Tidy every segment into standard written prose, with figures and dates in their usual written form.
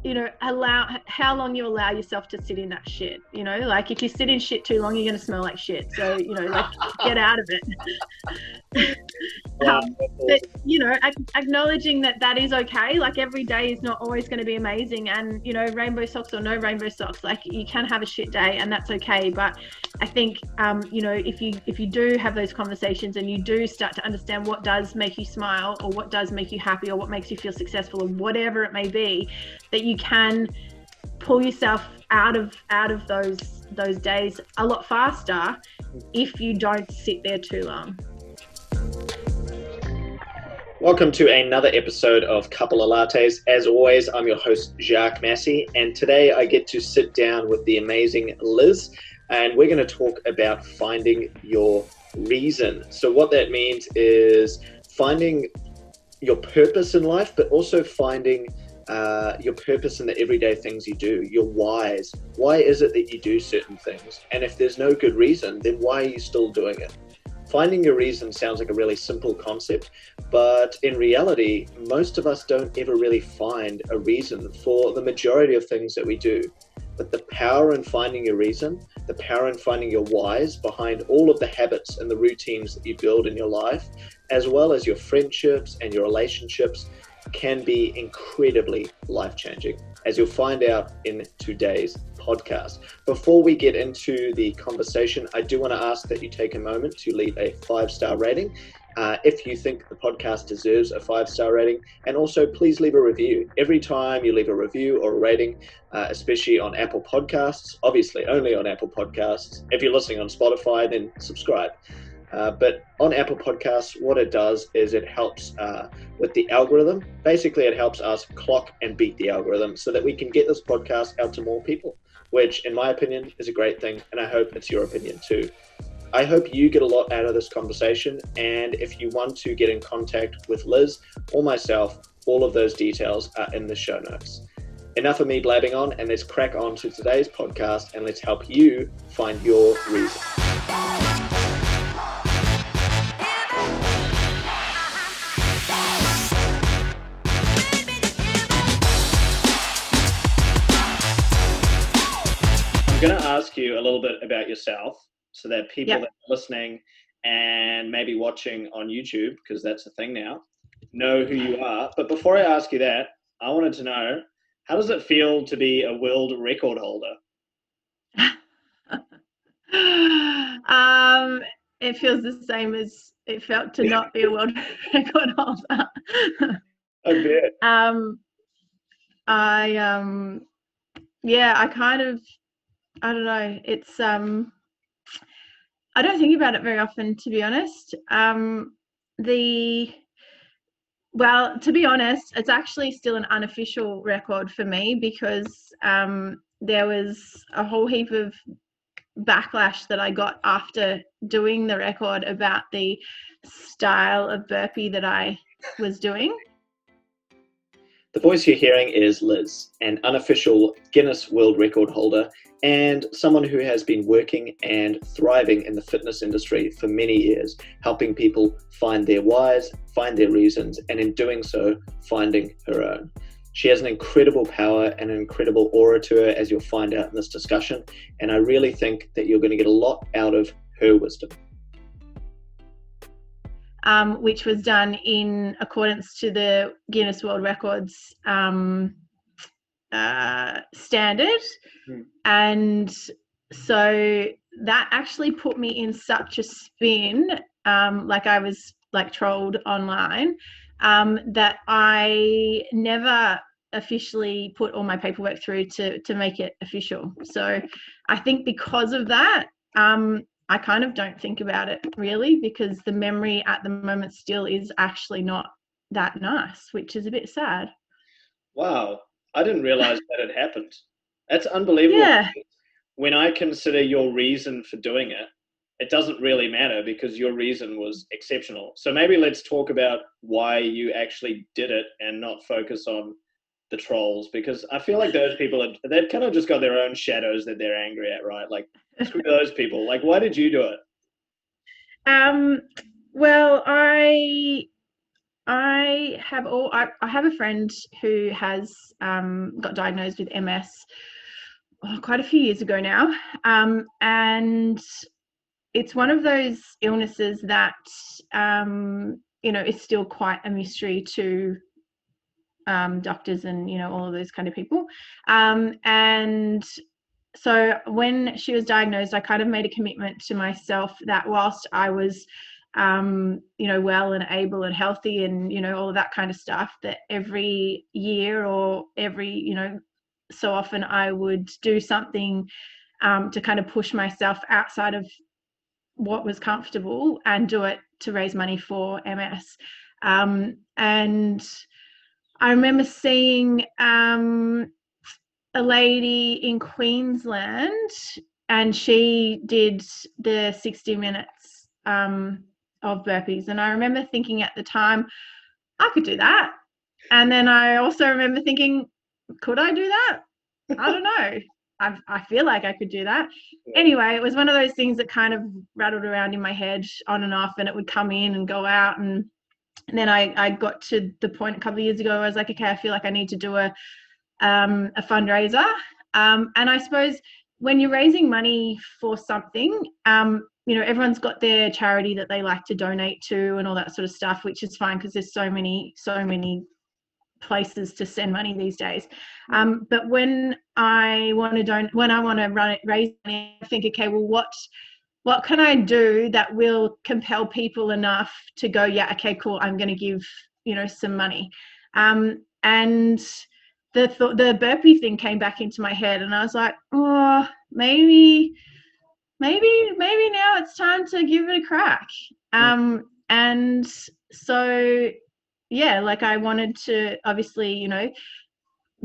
how long you allow yourself to sit in that shit. Like if you sit in shit too long, you're going to smell like shit. So, like get out of it. Wow. But acknowledging that is okay. Like every day is not always going to be amazing, and rainbow socks or no rainbow socks, like you can have a shit day and that's okay. But I think if you do have those conversations and you do start to understand what does make you smile or what does make you happy or what makes you feel successful or whatever it may be, that you can pull yourself out of those days a lot faster if you don't sit there too long. Welcome to another episode of Couple of Lattes. As always, I'm your host, Jacques Massey, and today I get to sit down with the amazing Liz, and we're going to talk about finding your reason. So what that means is finding your purpose in life, but also finding your purpose in the everyday things you do, your whys. Why is it that you do certain things? And if there's no good reason, then why are you still doing it? Finding your reason sounds like a really simple concept, but in reality, most of us don't ever really find a reason for the majority of things that we do. But the power in finding your reason, the power in finding your whys behind all of the habits and the routines that you build in your life, as well as your friendships and your relationships, can be incredibly life-changing, as you'll find out in today's podcast. Before we get into the conversation, I do want to ask that you take a moment to leave a 5-star rating if you think the podcast deserves a 5-star rating, and also please leave a review. Every time you leave a review or a rating, especially on Apple Podcasts, obviously only on Apple Podcasts. If you're listening on Spotify, then subscribe. But on Apple Podcasts, what it does is it helps with the algorithm. Basically, it helps us clock and beat the algorithm so that we can get this podcast out to more people, which in my opinion is a great thing, and I hope it's your opinion too. I hope you get a lot out of this conversation, and if you want to get in contact with Liz or myself, all of those details are in the show notes. Enough of me blabbing on, and let's crack on to today's podcast, and let's help you find your reason. I'm going to ask you a little bit about yourself so that people that are listening and maybe watching on YouTube, because that's a thing now, know who you are. But before I ask you that, I wanted to know, how does it feel to be a world record holder? It feels the same as it felt to not be a world record holder. I bet. I don't know. It's I don't think about it very often, to be honest. To be honest, it's actually still an unofficial record for me because there was a whole heap of backlash that I got after doing the record about the style of burpee that I was doing. The voice you're hearing is Liz, an unofficial Guinness World Record holder and someone who has been working and thriving in the fitness industry for many years, helping people find their whys, find their reasons, and in doing so, finding her own. She has an incredible power and an incredible aura to her, as you'll find out in this discussion, and I really think that you're going to get a lot out of her wisdom. Which was done in accordance to the Guinness World Records standard. And so that actually put me in such a spin, like I was like trolled online, that I never officially put all my paperwork through to make it official. So I think because of that, I kind of don't think about it really, because the memory at the moment still is actually not that nice, which is a bit sad. Wow, I didn't realize that had happened. That's unbelievable. Yeah. When I consider your reason for doing it, it doesn't really matter because your reason was exceptional. So maybe let's talk about why you actually did it and not focus on the trolls, because I feel like those people, they've kind of just got their own shadows that they're angry at, right? Like, screw those people. Like, why did you do it? Well, I I have a friend who has got diagnosed with MS quite a few years ago now, and it's one of those illnesses that is still quite a mystery to doctors and all of those kind of people, and so when she was diagnosed, I kind of made a commitment to myself that whilst I was well and able and healthy and all of that kind of stuff, that every year or every so often I would do something to kind of push myself outside of what was comfortable and do it to raise money for MS. And I remember seeing a lady in Queensland, and she did the 60 minutes of burpees. And I remember thinking at the time, I could do that. And then I also remember thinking, could I do that? I don't know. I feel like I could do that. Anyway, it was one of those things that kind of rattled around in my head on and off, and it would come in and go out. And then I got to the point a couple of years ago where I was like, okay, I feel like I need to do a fundraiser. And I suppose when you're raising money for something, everyone's got their charity that they like to donate to and all that sort of stuff, which is fine because there's so many places to send money these days. But when I want to raise money, I think, okay, well, what can I do that will compel people enough to go, yeah, okay, cool, I'm going to give some money. And the burpee thing came back into my head, and I was like, oh, maybe now it's time to give it a crack. And so yeah, like I wanted to, obviously,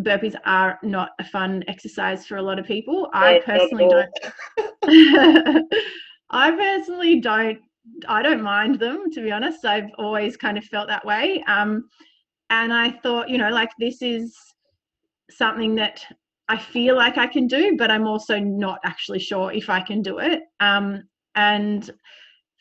burpees are not a fun exercise for a lot of people. I personally don't mind them, to be honest. I've always kind of felt that way. And I thought, like, this is something that I feel like I can do, but I'm also not actually sure if I can do it. And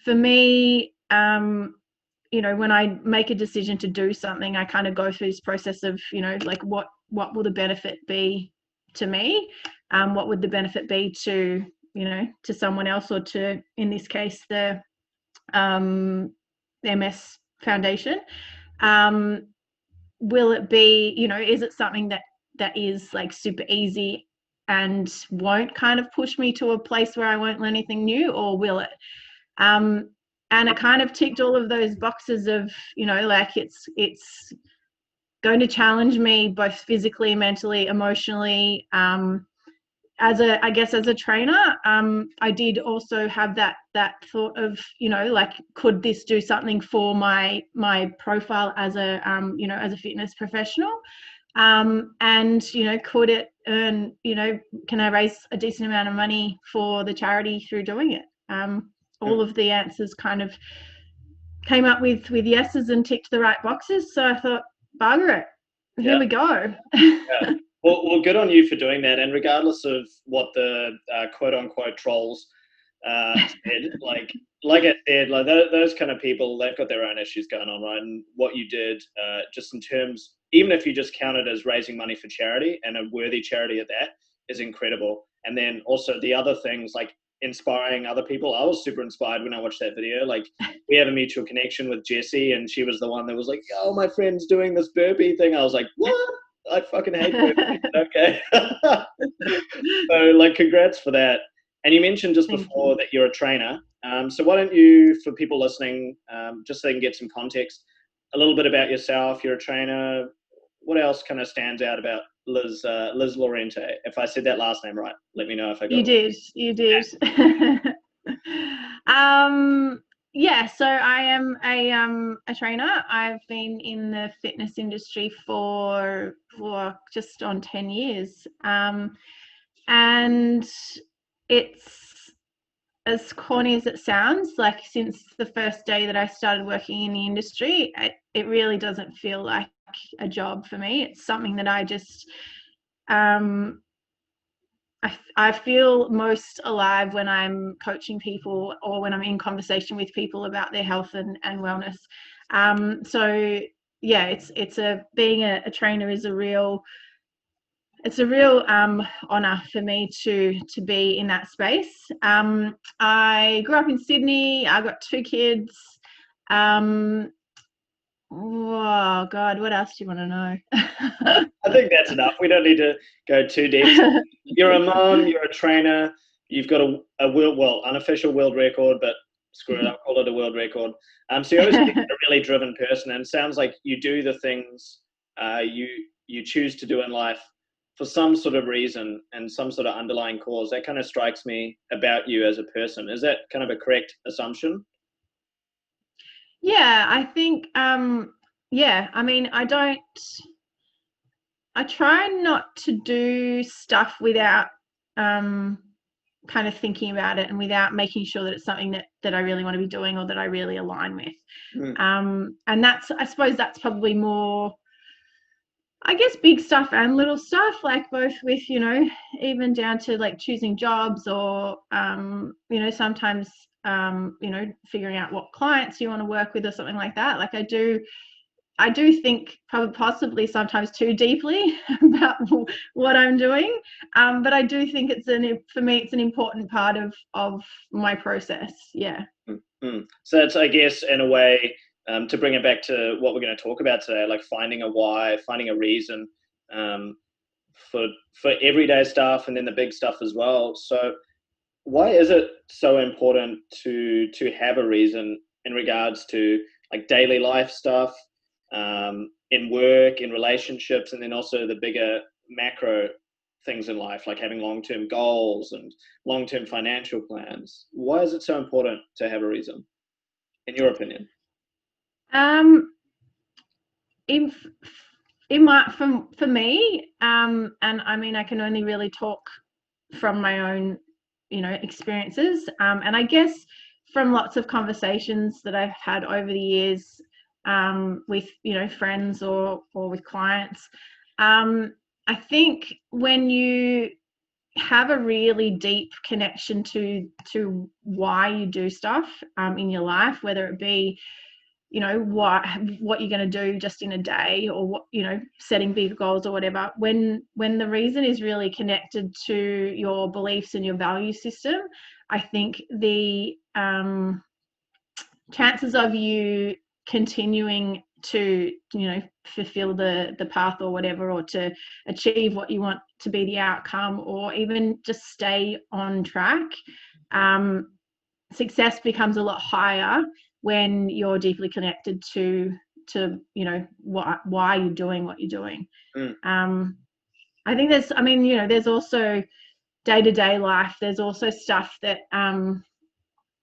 for me, when I make a decision to do something, I kind of go through this process of, like what will the benefit be to me? What would the benefit be to, to someone else, or to, in this case, the MS Foundation? Will it be, is it something that is like super easy and won't kind of push me to a place where I won't learn anything new, or will it? And it kind of ticked all of those boxes of, like it's going to challenge me both physically, mentally, emotionally. As a trainer, I did also have that thought of, like, could this do something for my profile as a as a fitness professional? And could it earn, can I raise a decent amount of money for the charity through doing it? All of the answers kind of came up with yeses and ticked the right boxes. So I thought, bugger it, here we go. Yeah. Well, good on you for doing that. And regardless of what the quote unquote trolls said, like I said, like those kind of people, they've got their own issues going on, right? And what you did, just in terms, even if you just count it as raising money for charity, and a worthy charity at that, is incredible. And then also the other things, like inspiring other people. I was super inspired when I watched that video. Like, we have a mutual connection with Jessie, and she was the one that was like, oh, my friend's doing this burpee thing. I was like, what? I fucking hate burpees. Okay. So, like, congrats for that. And you mentioned just before that you're a trainer. So why don't you, for people listening, just so they can get some context, a little bit about yourself. You're a trainer. What else kind of stands out about Liz Llorente? If I said that last name right, let me know if I got it. You did. Yeah, so I am a trainer. I've been in the fitness industry for just on 10 years. And it's, as corny as it sounds, like, since the first day that I started working in the industry, it really doesn't feel like a job for me. It's something that I just I feel most alive when I'm coaching people, or when I'm in conversation with people about their health and wellness. So yeah, it's a being a trainer is a real honor for me to be in that space. I grew up in Sydney. I got 2 kids. Oh God, what else do you want to know? I think that's enough. We don't need to go too deep. So you're a mom, you're a trainer, you've got a unofficial world record, but screw it, I'll call it a world record. So you're obviously a really driven person, and it sounds like you do the things you choose to do in life for some sort of reason and some sort of underlying cause. That kind of strikes me about you as a person. Is that kind of a correct assumption? Yeah, I think yeah, I mean, I try not to do stuff without kind of thinking about it and without making sure that it's something that I really want to be doing or that I really align with. And I suppose that's probably more, I guess, big stuff and little stuff, like both with, even down to like choosing jobs or, sometimes, figuring out what clients you want to work with or something like that. Like I do think probably possibly sometimes too deeply about what I'm doing, but I do think for me it's an important part of my process. Yeah. Mm-hmm. So that's, I guess, in a way, to bring it back to what we're going to talk about today, like finding a why, finding a reason um, for everyday stuff and then the big stuff as well. So why is it so important to have a reason in regards to like daily life stuff, in work, in relationships, and then also the bigger macro things in life, like having long-term goals and long-term financial plans? Why is it so important to have a reason, in your opinion? Um, in for me, and I mean, I can only really talk from my own, experiences, and I guess from lots of conversations that I've had over the years, with friends or with clients. I think when you have a really deep connection to why you do stuff in your life, whether it be what you're going to do just in a day, or what, setting big goals or whatever, when the reason is really connected to your beliefs and your value system, I think the chances of you continuing to fulfill the path or whatever, or to achieve what you want to be the outcome, or even just stay on track, success becomes a lot higher when you're deeply connected to why you're doing what you're doing. I think there's also day-to-day life. There's also stuff that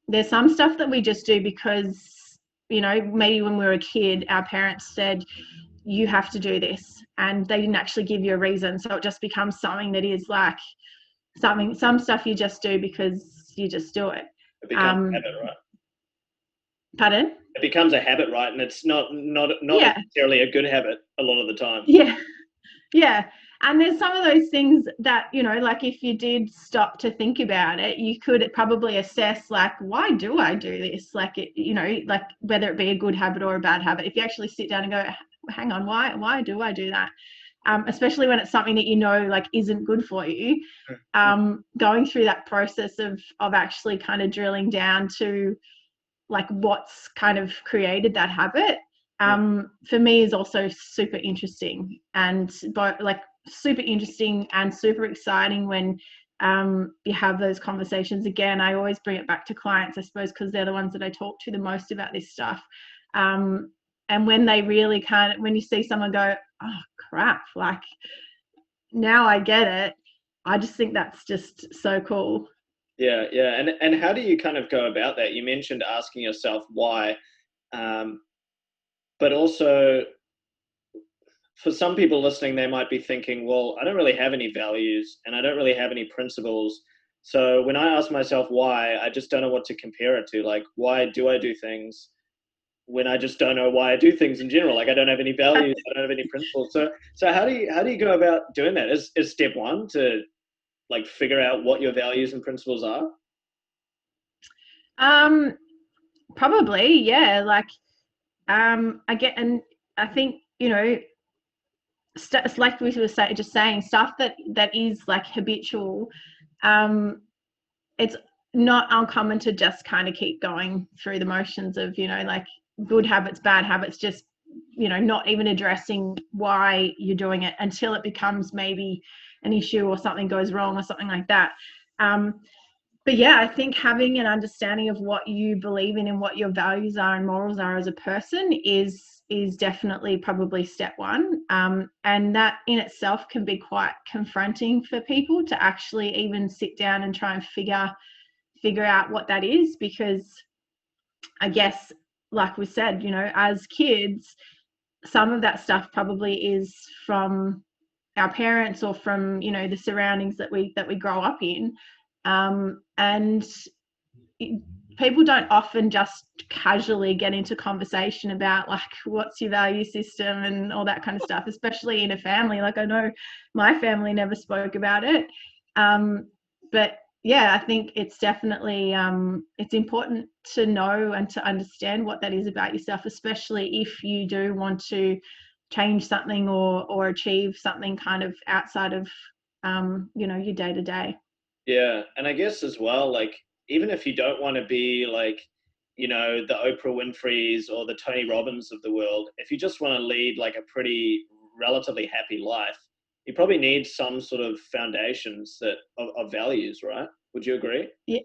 there's some stuff that we just do because maybe when we were a kid our parents said you have to do this, and they didn't actually give you a reason, so it just becomes something that is like some stuff you just do because you just do it. It becomes a habit, right? Pardon? It becomes a habit, right? And it's not Yeah. necessarily a good habit a lot of the time. Yeah. And there's some of those things that, like if you did stop to think about it, you could probably assess, like, why do I do this? Like, like whether it be a good habit or a bad habit. If you actually sit down and go, hang on, why do I do that? Especially when it's something that like isn't good for you. Going through that process of actually kind of drilling down to like what's kind of created that habit, for me is also super interesting, and super interesting and super exciting when you have those conversations. Again, I always bring it back to clients, I suppose, because they're the ones that I talk to the most about this stuff. And when they really when you see someone go, oh crap, like now I get it, I just think that's just so cool. Yeah. And how do you kind of go about that? You mentioned asking yourself why, but also for some people listening, they might be thinking, well, I don't really have any values and I don't really have any principles. So when I ask myself why, I just don't know what to compare it to. Like, why do I do things when I just don't know why I do things in general? Like, I don't have any values, I don't have any principles. So how do you go about doing that? Is step one to like figure out what your values and principles are? Probably, yeah. Like, I get, and I think, like we were just saying, stuff that is like habitual. It's not uncommon to just kind of keep going through the motions of, like good habits, bad habits, just, not even addressing why you're doing it until it becomes maybe an issue or something goes wrong or something like that. But yeah, I think having an understanding of what you believe in and what your values are and morals are as a person is definitely probably step one. And that in itself can be quite confronting for people to actually even sit down and try and figure out what that is, because I guess, like we said, as kids, some of that stuff probably is from our parents or from, the surroundings that we grow up in. And people don't often just casually get into conversation about like what's your value system and all that kind of stuff, especially in a family. Like I know my family never spoke about it. But yeah, I think it's definitely it's important to know and to understand what that is about yourself, especially if you do want to change something or achieve something kind of outside of your day to day. Yeah, and I guess as well, like even if you don't want to be like, the Oprah Winfrey's or the Tony Robbins of the world, if you just want to lead like a pretty relatively happy life, you probably need some sort of foundations of values, right? Would you agree? Yeah,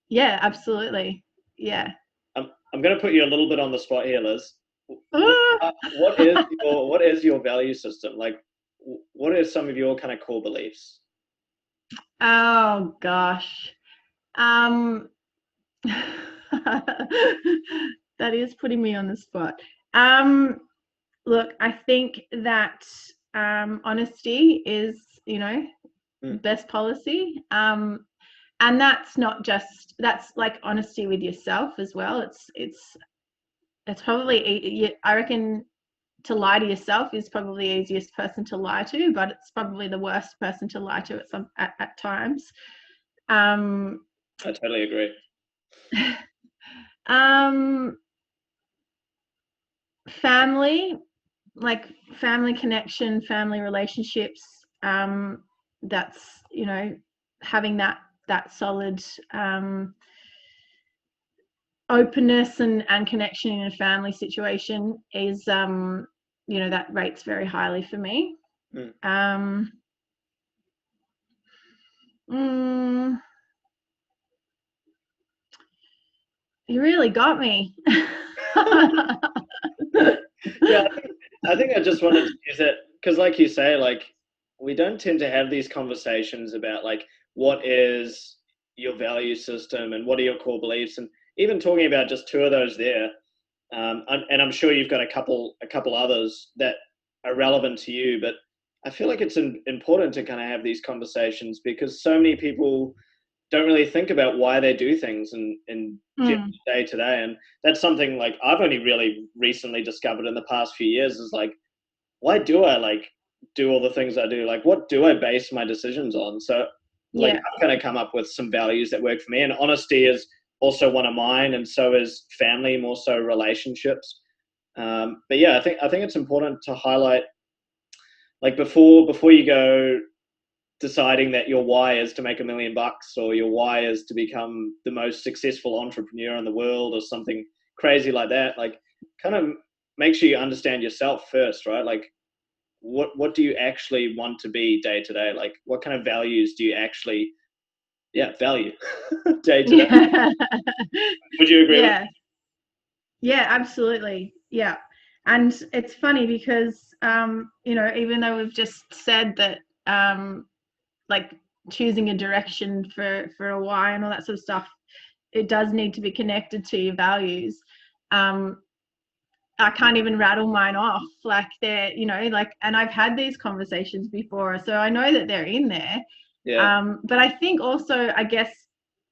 yeah, absolutely. Yeah. I'm going to put you a little bit on the spot here, Liz. Ah! What is your value system? Like, what are some of your kind of core beliefs? Oh gosh. Um that is putting me on the spot. Look, I think that honesty is, best policy. And that's not just, that's like honesty with yourself as well. It's probably, I reckon, to lie to yourself is probably the easiest person to lie to, but it's probably the worst person to lie to at times. Um, I totally agree. Family, like family connection, family relationships. That's, having that solid openness and connection in a family situation is, that rates very highly for me. Mm. You really got me. Yeah, I think I just wanted to use it because, like you say, like we don't tend to have these conversations about like what is your value system and what are your core beliefs, and even talking about just two of those there. And I'm sure you've got a couple others that are relevant to you, but I feel like it's important to kind of have these conversations because so many people don't really think about why they do things in day to day. And that's something like I've only really recently discovered in the past few years is like, why do I like do all the things I do? Like, what do I base my decisions on? So, like, Yeah. I've kind of come up with some values that work for me. And honesty is also one of mine, and so is family, more so relationships. But yeah, I think it's important to highlight, like, before you go deciding that your why is to make $1 million or your why is to become the most successful entrepreneur in the world or something crazy like that, like kind of make sure you understand yourself first, right? Like what do you actually want to be day to day? Like what kind of values do you actually value day to day? Yeah. Would you agree with Yeah. Yeah, absolutely. Yeah. And it's funny because, even though we've just said that, like choosing a direction for a why and all that sort of stuff, it does need to be connected to your values. I can't even rattle mine off. Like they're, like, and I've had these conversations before, so I know that they're in there. But I think also, I guess,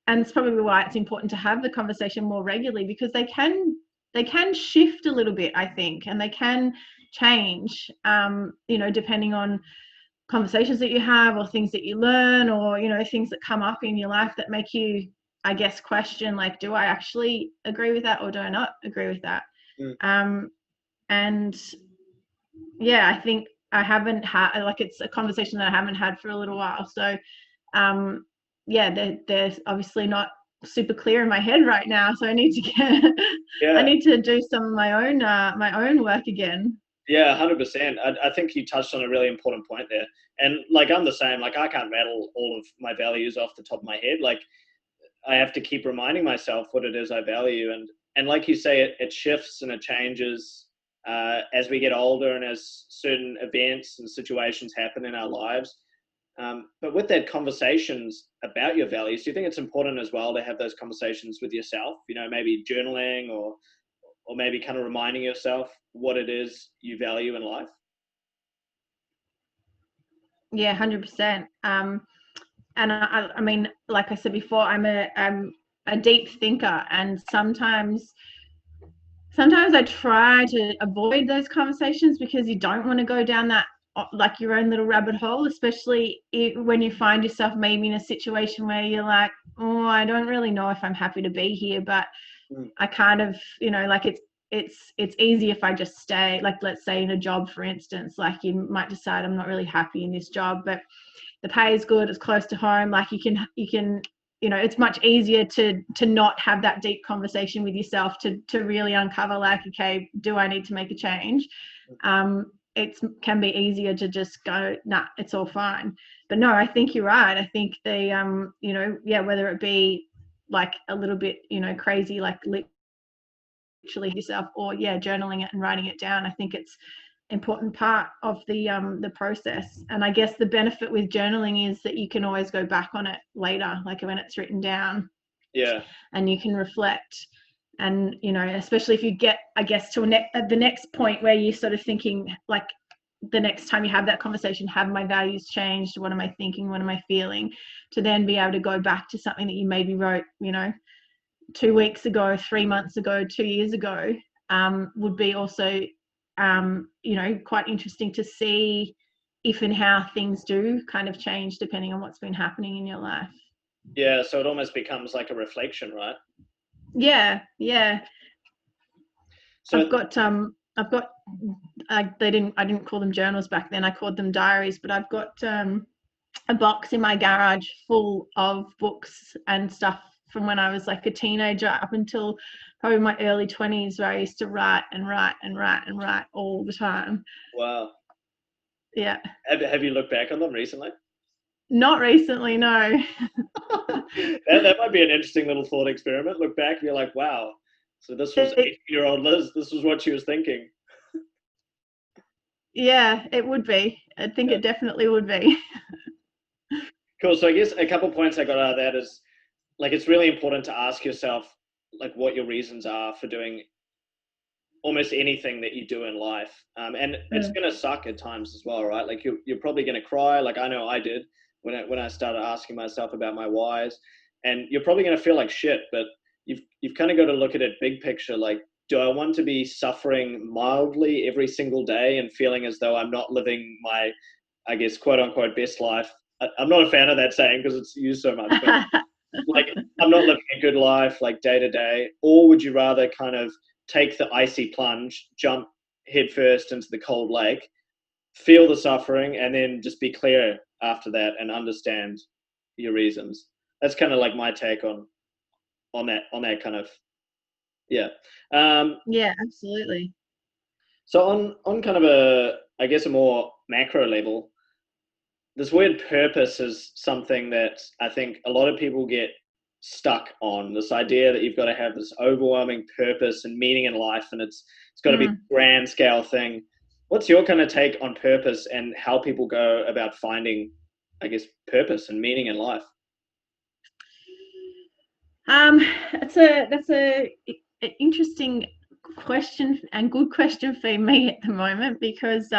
and it's probably why it's important to have the conversation more regularly, because they can shift a little bit, I think, and they can change, depending on conversations that you have or things that you learn or, things that come up in your life that make you, I guess, question, like, do I actually agree with that or do I not agree with that? Mm. And yeah, I think I haven't had, like, it's a conversation that I haven't had for a little while. So yeah, they're obviously not super clear in my head right now. So I need to get I Yeah. need to do some of my own work again. Yeah, 100%. I think you touched on a really important point there. And like, I'm the same. Like, I can't rattle all of my values off the top of my head. Like, I have to keep reminding myself what it is I value. And like you say, it shifts and it changes as we get older and as certain events and situations happen in our lives. But with that conversations about your values, do you think it's important as well to have those conversations with yourself? You know, maybe journaling or maybe kind of reminding yourself what it is you value in life? Yeah, 100%. And I mean, like I said before, I'm a deep thinker, and sometimes I try to avoid those conversations because you don't want to go down that, like, your own little rabbit hole, especially when you find yourself maybe in a situation where you're like, oh, I don't really know if I'm happy to be here, but Mm. I kind of, like, it's easy if I just stay, like, let's say in a job, for instance, like, you might decide I'm not really happy in this job, but the pay is good, it's close to home, like, you can it's much easier to not have that deep conversation with yourself, to really uncover, like, okay, do I need to make a change? It can be easier to just go, nah, it's all fine. But no, I think you're right. I think the yeah, whether it be like a little bit crazy, like literally yourself, or yeah, journaling it and writing it down, I think it's important part of the process. And I guess the benefit with journaling is that you can always go back on it later, like when it's written down, Yeah. and you can reflect. And especially if you get, I guess, to the next point where you're sort of thinking, like, the next time you have that conversation, have my values changed? What am I thinking? What am I feeling? To then be able to go back to something that you maybe wrote 2 weeks ago, 3 months ago, 2 years ago, would be also quite interesting to see if and how things do kind of change depending on what's been happening in your life. Yeah. So it almost becomes like a reflection, right? Yeah, yeah. So I've got I didn't call them journals back then. I called them diaries, but I've got a box in my garage full of books and stuff from when I was like a teenager up until probably my early 20s, where I used to write and write and write and write all the time. wow. Yeah. Have you looked back on them recently? Not recently, no. That might be an interesting little thought experiment. Look back, and you're like, wow. So this was 18-year-old Liz. This was what she was thinking. Yeah, it would be. I think Yeah. it definitely would be. Cool. So I guess a couple of points I got out of that is, like, it's really important to ask yourself like what your reasons are for doing almost anything that you do in life. And it's Mm. gonna suck at times as well, right? Like you're probably gonna cry. Like I know I did when I started asking myself about my whys, and you're probably gonna feel like shit. But you've kind of got to look at it big picture. Like, do I want to be suffering mildly every single day and feeling as though I'm not living my, I guess, quote unquote best life? I'm not a fan of that saying because it's used so much, but like I'm not living a good life like day to day, or would you rather kind of take the icy plunge, jump headfirst into the cold lake, feel the suffering, and then just be clear after that and understand your reasons? That's kind of like my take on that kind of yeah. Yeah, absolutely. So on kind of a, I guess, a more macro level, this word purpose is something that I think a lot of people get stuck on. This idea that you've got to have this overwhelming purpose and meaning in life, and it's got to be a Mm. grand scale thing. What's your kind of take on purpose and how people go about finding, I guess, purpose and meaning in life? Um, that's a interesting question, and good question for me at the moment, because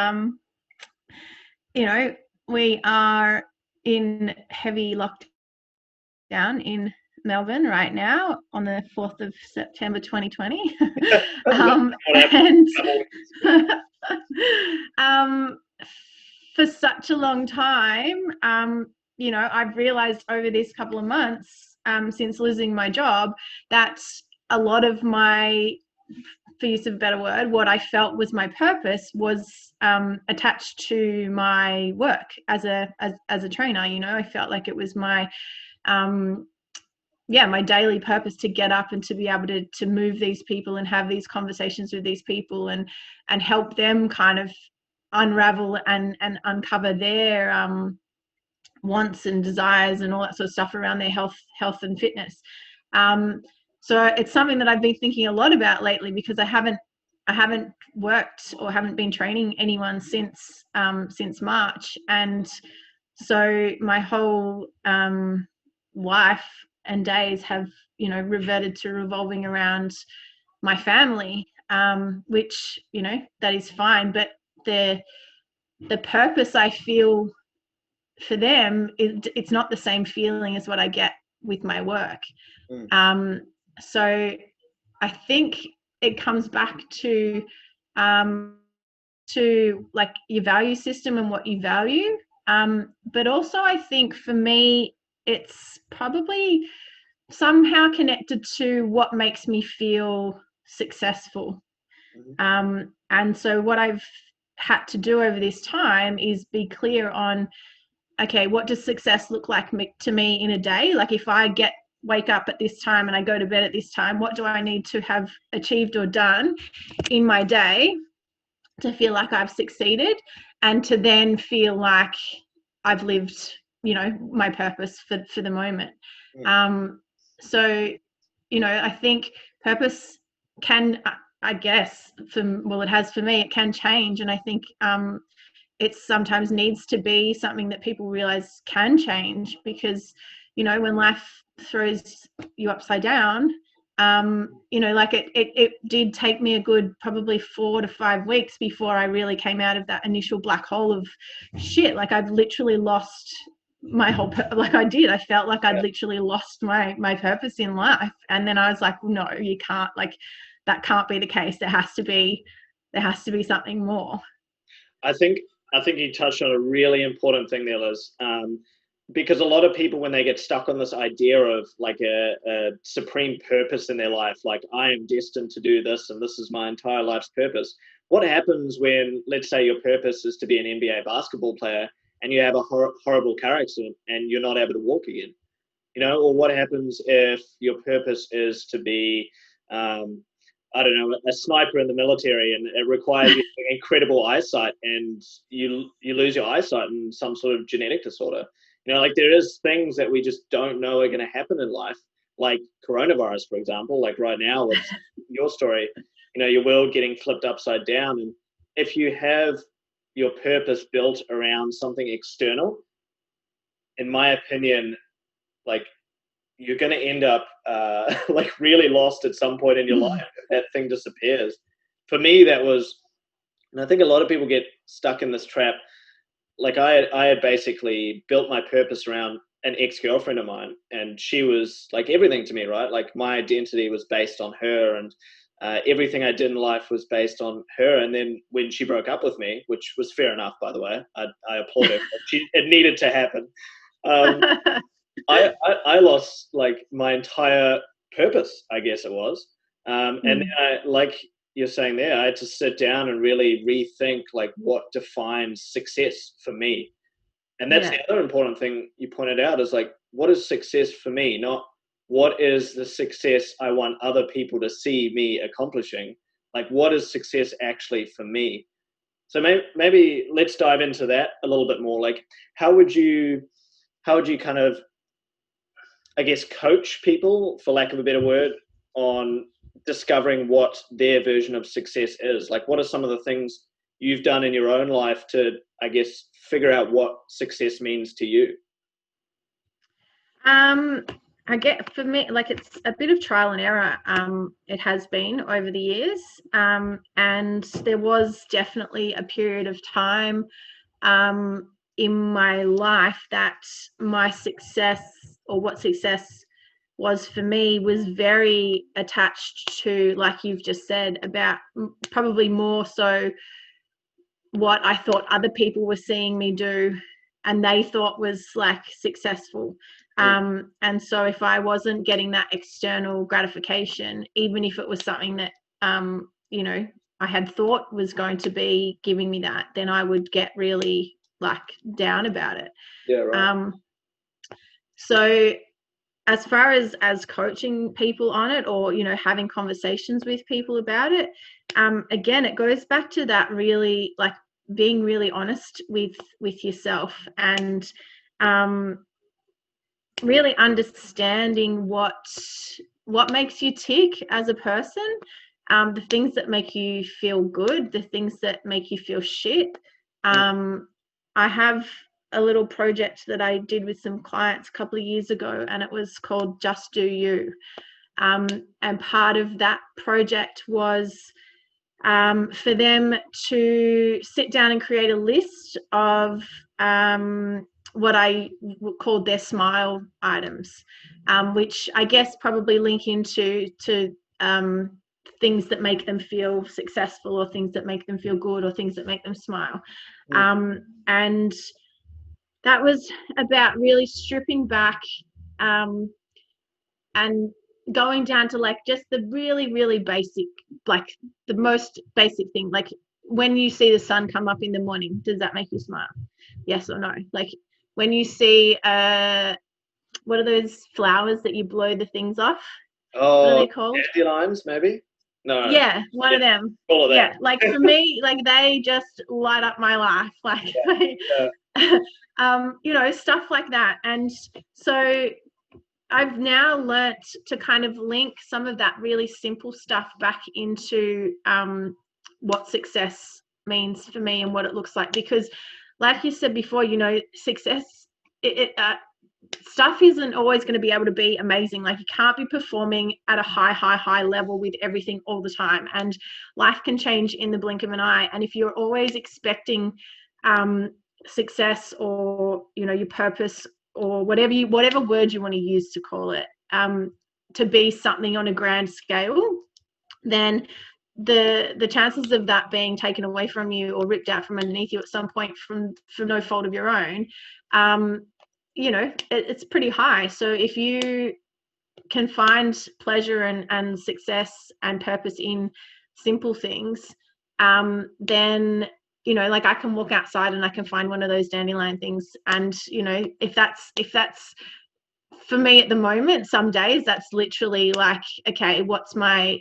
you know we are in heavy lockdown in Melbourne right now on the 4th of September 2020. What happened? And um, for such a long time, I've realized over these couple of months, since losing my job, that a lot of my for use of a better word, what I felt was my purpose was attached to my work as a trainer. I felt like it was my my daily purpose to get up and to be able to move these people and have these conversations with these people and help them kind of unravel and uncover their wants and desires and all that sort of stuff around their health and fitness. So it's something that I've been thinking a lot about lately, because I haven't worked or haven't been training anyone since March, and so my whole life and days have reverted to revolving around my family, which that is fine, but the purpose I feel for them, it's not the same feeling as what I get with my work. So I think it comes back to like your value system and what you value, but also I think for me it's probably somehow connected to what makes me feel successful. And so what I've had to do over this time is be clear on, okay, what does success look like to me in a day? Like if I wake up at this time and I go to bed at this time, what do I need to have achieved or done in my day to feel like I've succeeded, and to then feel like I've lived, my purpose for the moment. So, I think purpose can, I guess, it has for me, it can change. And I think it sometimes needs to be something that people realize can change, because, when life throws you upside down, like it did take me a good probably 4 to 5 weeks before I really came out of that initial black hole of shit. Like I've literally lost my whole I felt like I'd literally lost my purpose in life. And then I was like, no, you can't, like that can't be the case. There has to be something more. I think you touched on a really important thing there, Liz. Because a lot of people, when they get stuck on this idea of like a supreme purpose in their life, like I am destined to do this and this is my entire life's purpose. What happens when, let's say, your purpose is to be an NBA basketball player and you have a horrible car accident and you're not able to walk again? Or what happens if your purpose is to be, I don't know, a sniper in the military, and it requires you incredible eyesight and you lose your eyesight in some sort of genetic disorder? Like there is things that we just don't know are going to happen in life, like coronavirus, for example. Like right now with your story, your world getting flipped upside down. And if you have your purpose built around something external, in my opinion, like you're going to end up like really lost at some point in your life if that thing disappears. For me, that was, and I think a lot of people get stuck in this trap. Like I had basically built my purpose around an ex-girlfriend of mine, and she was like everything to me, right? Like my identity was based on her, and everything I did in life was based on her. And then when she broke up with me, which was fair enough, by the way, I applaud her. It needed to happen. I lost like my entire purpose, I guess it was. And then like you're saying there, I had to sit down and really rethink like what defines success for me. And that's the other important thing you pointed out, is like, what is success for me? Not what is the success I want other people to see me accomplishing? Like, what is success actually for me? So maybe let's dive into that a little bit more. Like, how would you kind of, I guess, coach people, for lack of a better word, on discovering what their version of success is? Like, what are some of the things you've done in your own life to, I guess, figure out what success means to you? I get, for me, like it's a bit of trial and error. It has been over the years. And there was definitely a period of time in my life that my success, or what success was for me, was very attached to, like you've just said, about probably more so what I thought other people were seeing me do and they thought was like successful. And so if I wasn't getting that external gratification, even if it was something that you know, I had thought was going to be giving me that, then I would get really like down about it. Yeah, right. So as far as coaching people on it, or having conversations with people about it, again, it goes back to that, really like being really honest with yourself, and really understanding what makes you tick as a person, the things that make you feel good, the things that make you feel shit. I have a little project that I did with some clients a couple of years ago, and it was called Just Do You. And part of that project was for them to sit down and create a list of what I called their smile items, which I guess probably link into things that make them feel successful, or things that make them feel good, or things that make them smile. And that was about really stripping back and going down to like just the really, really basic, like the most basic thing. Like, when you see the sun come up in the morning, does that make you smile? Yes or no? Like, when you see what are those flowers that you blow the things off? What are Oh, they called? dandelions, maybe? No. Yeah, one Yeah, of them. all of Yeah, that. like for me, like they just light up my life. Like, Yeah. stuff like that. And so I've now learnt to kind of link some of that really simple stuff back into what success means for me and what it looks like. Because, like you said before, success, stuff isn't always going to be able to be amazing. Like, you can't be performing at a high level with everything all the time. And life can change in the blink of an eye. And if you're always expecting success, or, your purpose, or whatever word you want to use to call it, to be something on a grand scale, then the chances of that being taken away from you or ripped out from underneath you at some point for no fault of your own, it's pretty high. So if you can find pleasure and success and purpose in simple things, then like I can walk outside and I can find one of those dandelion things, and if that's for me at the moment, some days that's literally like, okay,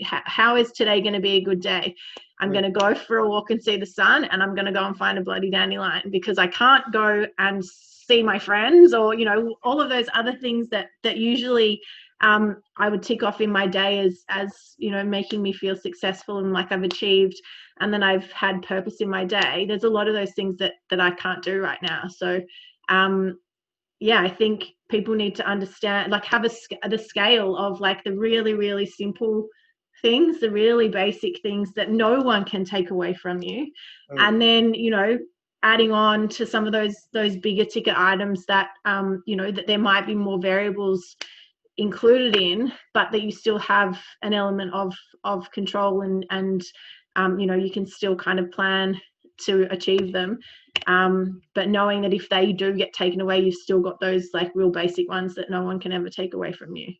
how is today going to be a good day? I'm going to go for a walk and see the sun, and I'm going to go and find a bloody dandelion, because I can't go and see my friends, or all of those other things that usually I would tick off in my day as making me feel successful and like I've achieved, and then I've had purpose in my day. There's a lot of those things that I can't do right now. So yeah, I think people need to understand, like, have the scale of like the really, really simple things, the really basic things that no one can take away from you. And then, adding on to some of those bigger ticket items that, that there might be more variables included in, but that you still have an element of control, and you can still kind of plan to achieve them, but knowing that if they do get taken away, you've still got those like real basic ones that no one can ever take away from you.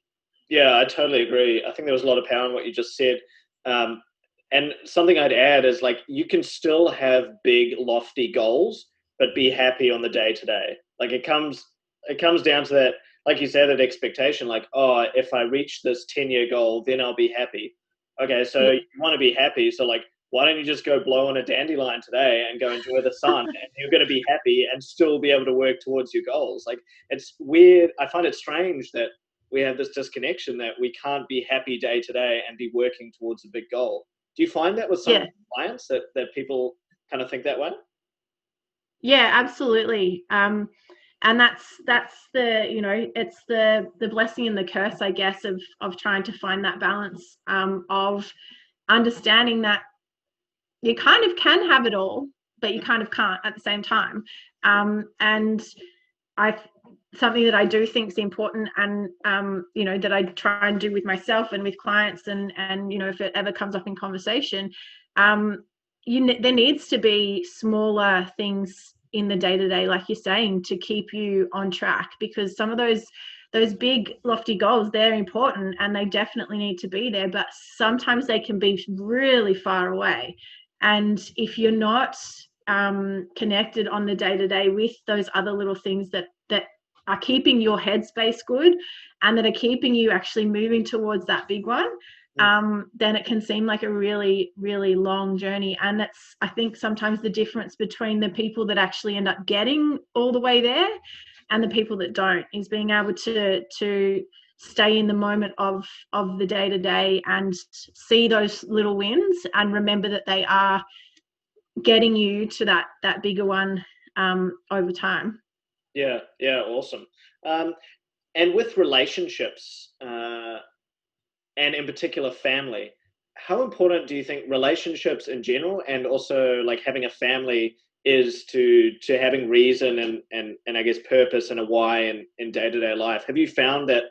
Yeah, I totally agree. I think there was a lot of power in what you just said. And something I'd add is like, you can still have big, lofty goals, but be happy on the day to day. Like, it comes down to that, like you said, that expectation, like, oh, if I reach this 10-year goal, then I'll be happy. Okay, so Yeah. you want to be happy. So like, why don't you just go blow on a dandelion today and go enjoy the sun, and you're going to be happy and still be able to work towards your goals. Like, it's weird. I find it strange that we have this disconnection that we can't be happy day to day and be working towards a big goal. Do you find that with some Yeah. clients that people kind of think that way? Yeah, absolutely. And that's the it's the blessing and the curse, I guess, of trying to find that balance, of understanding that you kind of can have it all, but you kind of can't at the same time. And I something that I do think is important, and that I try and do with myself and with clients, and if it ever comes up in conversation, there needs to be smaller things in the day to day, like you're saying, to keep you on track, because some of those those big lofty goals, they're important and they definitely need to be there, but sometimes they can be really far away. And if you're not connected on the day-to-day with those other little things that are keeping your headspace good and that are keeping you actually moving towards that big one, then it can seem like a really, really long journey. And that's, I think, sometimes the difference between the people that actually end up getting all the way there and the people that don't, is being able to stay in the moment of the day-to-day and see those little wins and remember that they are getting you to that bigger one over time. Yeah, awesome. And with relationships, and in particular family, how important do you think relationships in general and also like having a family is to having reason and I guess purpose and a why in day-to-day life? Have you found that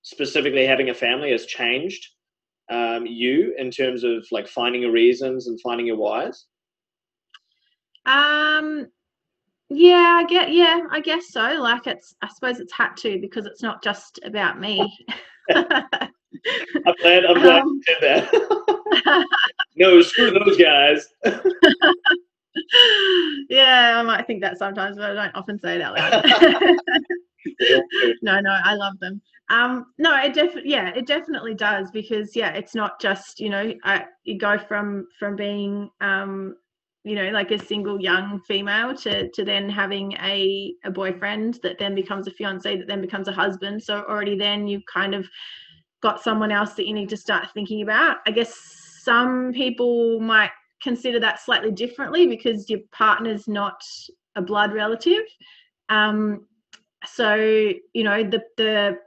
specifically having a family has changed you in terms of like finding your reasons and finding your whys? I guess so. Like, I suppose it's had to, because it's not just about me. I'm glad you said that. No, screw those guys. Yeah, I might think that sometimes, but I don't often say it out loud. No, I love them. No, it definitely does, because it's not just, you go from being like a single young female to then having a boyfriend that then becomes a fiance, that then becomes a husband. So already then you've kind of got someone else that you need to start thinking about. I guess some people might consider that slightly differently because your partner's not a blood relative. So, the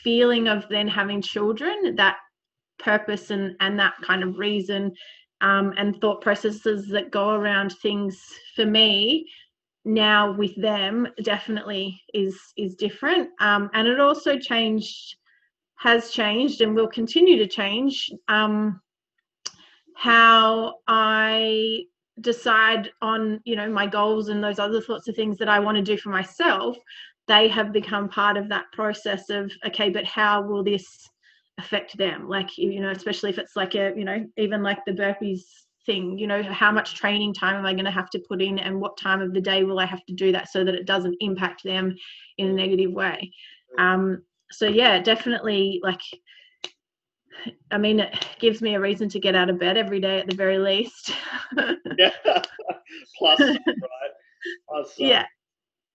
feeling of then having children, that purpose and that kind of reason and thought processes that go around things, for me now with them, definitely is different. And it also has changed and will continue to change how I decide on, my goals and those other sorts of things that I want to do for myself. They have become part of that process of, okay, but how will this affect them? Like, especially if it's like even like the burpees thing, how much training time am I going to have to put in, and what time of the day will I have to do that so that it doesn't impact them in a negative way? So yeah, definitely, like, I mean, it gives me a reason to get out of bed every day at the very least. Yeah. Plus, right? Plus, yeah.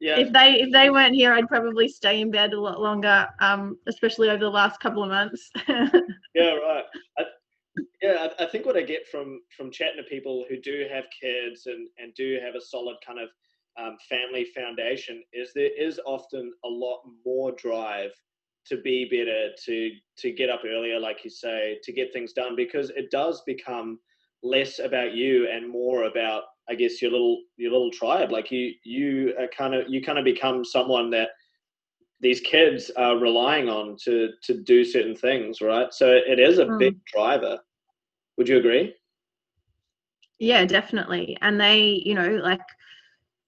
If they weren't here, I'd probably stay in bed a lot longer, especially over the last couple of months. Yeah, right. I think what I get from chatting to people who do have kids and do have a solid kind of family foundation is there is often a lot more drive to be better, to get up earlier, like you say, to get things done, because it does become less about you and more about, I guess, your little tribe. Like you kind of become someone that these kids are relying on to do certain things, right? So it is a big driver. Would you agree? Yeah, definitely. And they, like,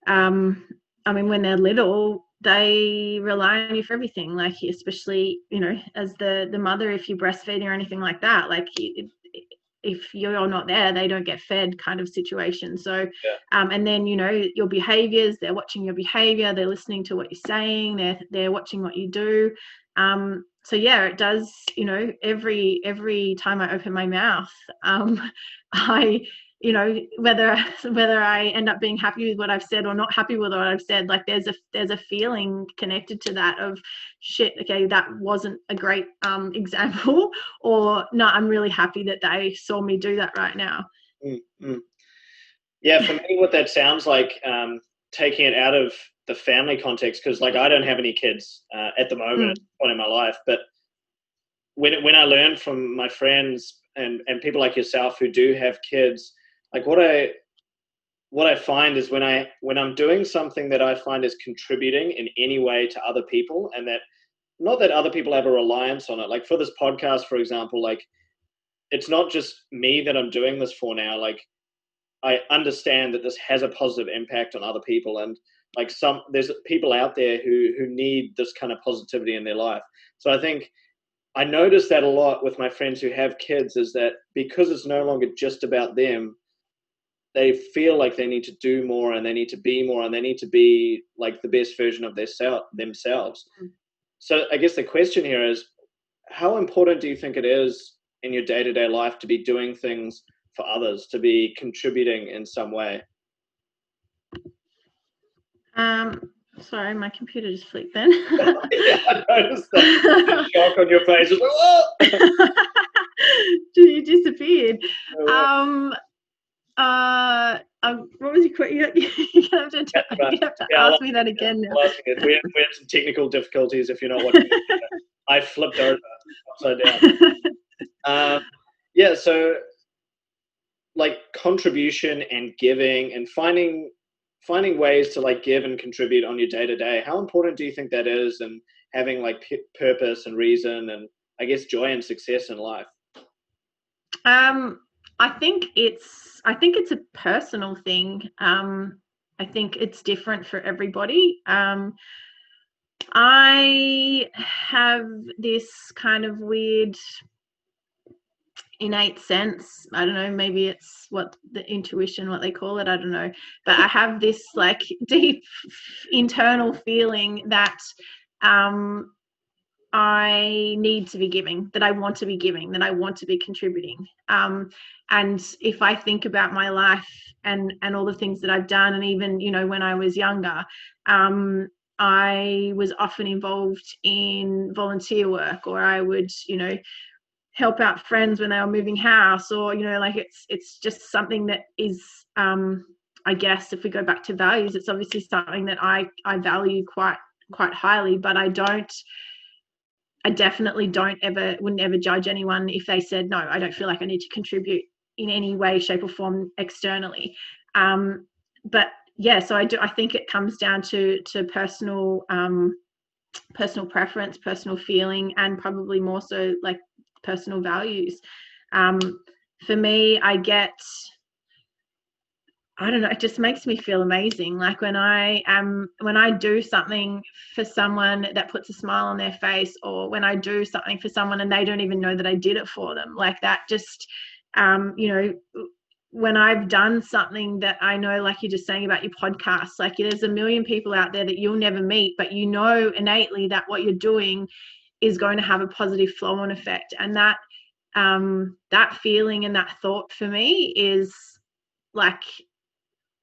I mean, when they're little, they rely on you for everything. Like, especially, as the mother, if you're breastfeeding or anything like that, like, if you're not there, they don't get fed, kind of situation. So, and then, your behaviors, they're watching your behavior, they're listening to what you're saying, they're watching what you do. So yeah, it does, every time I open my mouth, I, whether I end up being happy with what I've said or not happy with what I've said, like there's a feeling connected to that of, shit, okay, that wasn't a great example, or no, I'm really happy that they saw me do that right now. Mm-hmm. Yeah, for me, what that sounds like, taking it out of the family context, because like I don't have any kids at the moment at this point in my life, but when I learn from my friends and people like yourself who do have kids, like what I find is when I'm doing something that I find is contributing in any way to other people, and that not that other people have a reliance on it. Like for this podcast, for example, like it's not just me that I'm doing this for now. Like I understand that this has a positive impact on other people, and like there's people out there who need this kind of positivity in their life. So I think I notice that a lot with my friends who have kids, is that because it's no longer just about them, they feel like they need to do more and they need to be more and they need to be like the best version of themselves. So I guess the question here is, how important do you think it is in your day-to-day life to be doing things for others, to be contributing in some way? Sorry, my computer just flipped then. Yeah, I noticed that shock on your face. It's like, whoa! You disappeared. What was your question? You're gonna have to ask me that again now. We had some technical difficulties. If you're not watching, I flipped over upside down. Yeah, so like contribution and giving and finding ways to like give and contribute on your day to day. How important do you think that is, and having like purpose and reason and I guess joy and success in life? I think it's a personal thing. I think it's different for everybody. I have this kind of weird innate sense. I don't know, maybe it's what the intuition, what they call it, I don't know. But I have this like deep internal feeling that I need to be giving, that I want to be giving, that I want to be contributing. And if I think about my life and all the things that I've done, and even, you know, when I was younger, I was often involved in volunteer work, or I would, you know, help out friends when they were moving house, or, you know, like it's just something that is, I guess if we go back to values, it's obviously something that I value quite highly, but I definitely wouldn't ever judge anyone if they said, no, I don't feel like I need to contribute in any way, shape or form externally. But yeah, so I think it comes down to personal preference, personal feeling, and probably more so like personal values. For me, I don't know, it just makes me feel amazing. Like when I do something for someone that puts a smile on their face, or when I do something for someone and they don't even know that I did it for them, like that just, you know, when I've done something that I know, like you're just saying about your podcast, like there's a million people out there that you'll never meet, but you know innately that what you're doing is going to have a positive flow-on effect. And that feeling and that thought for me is like,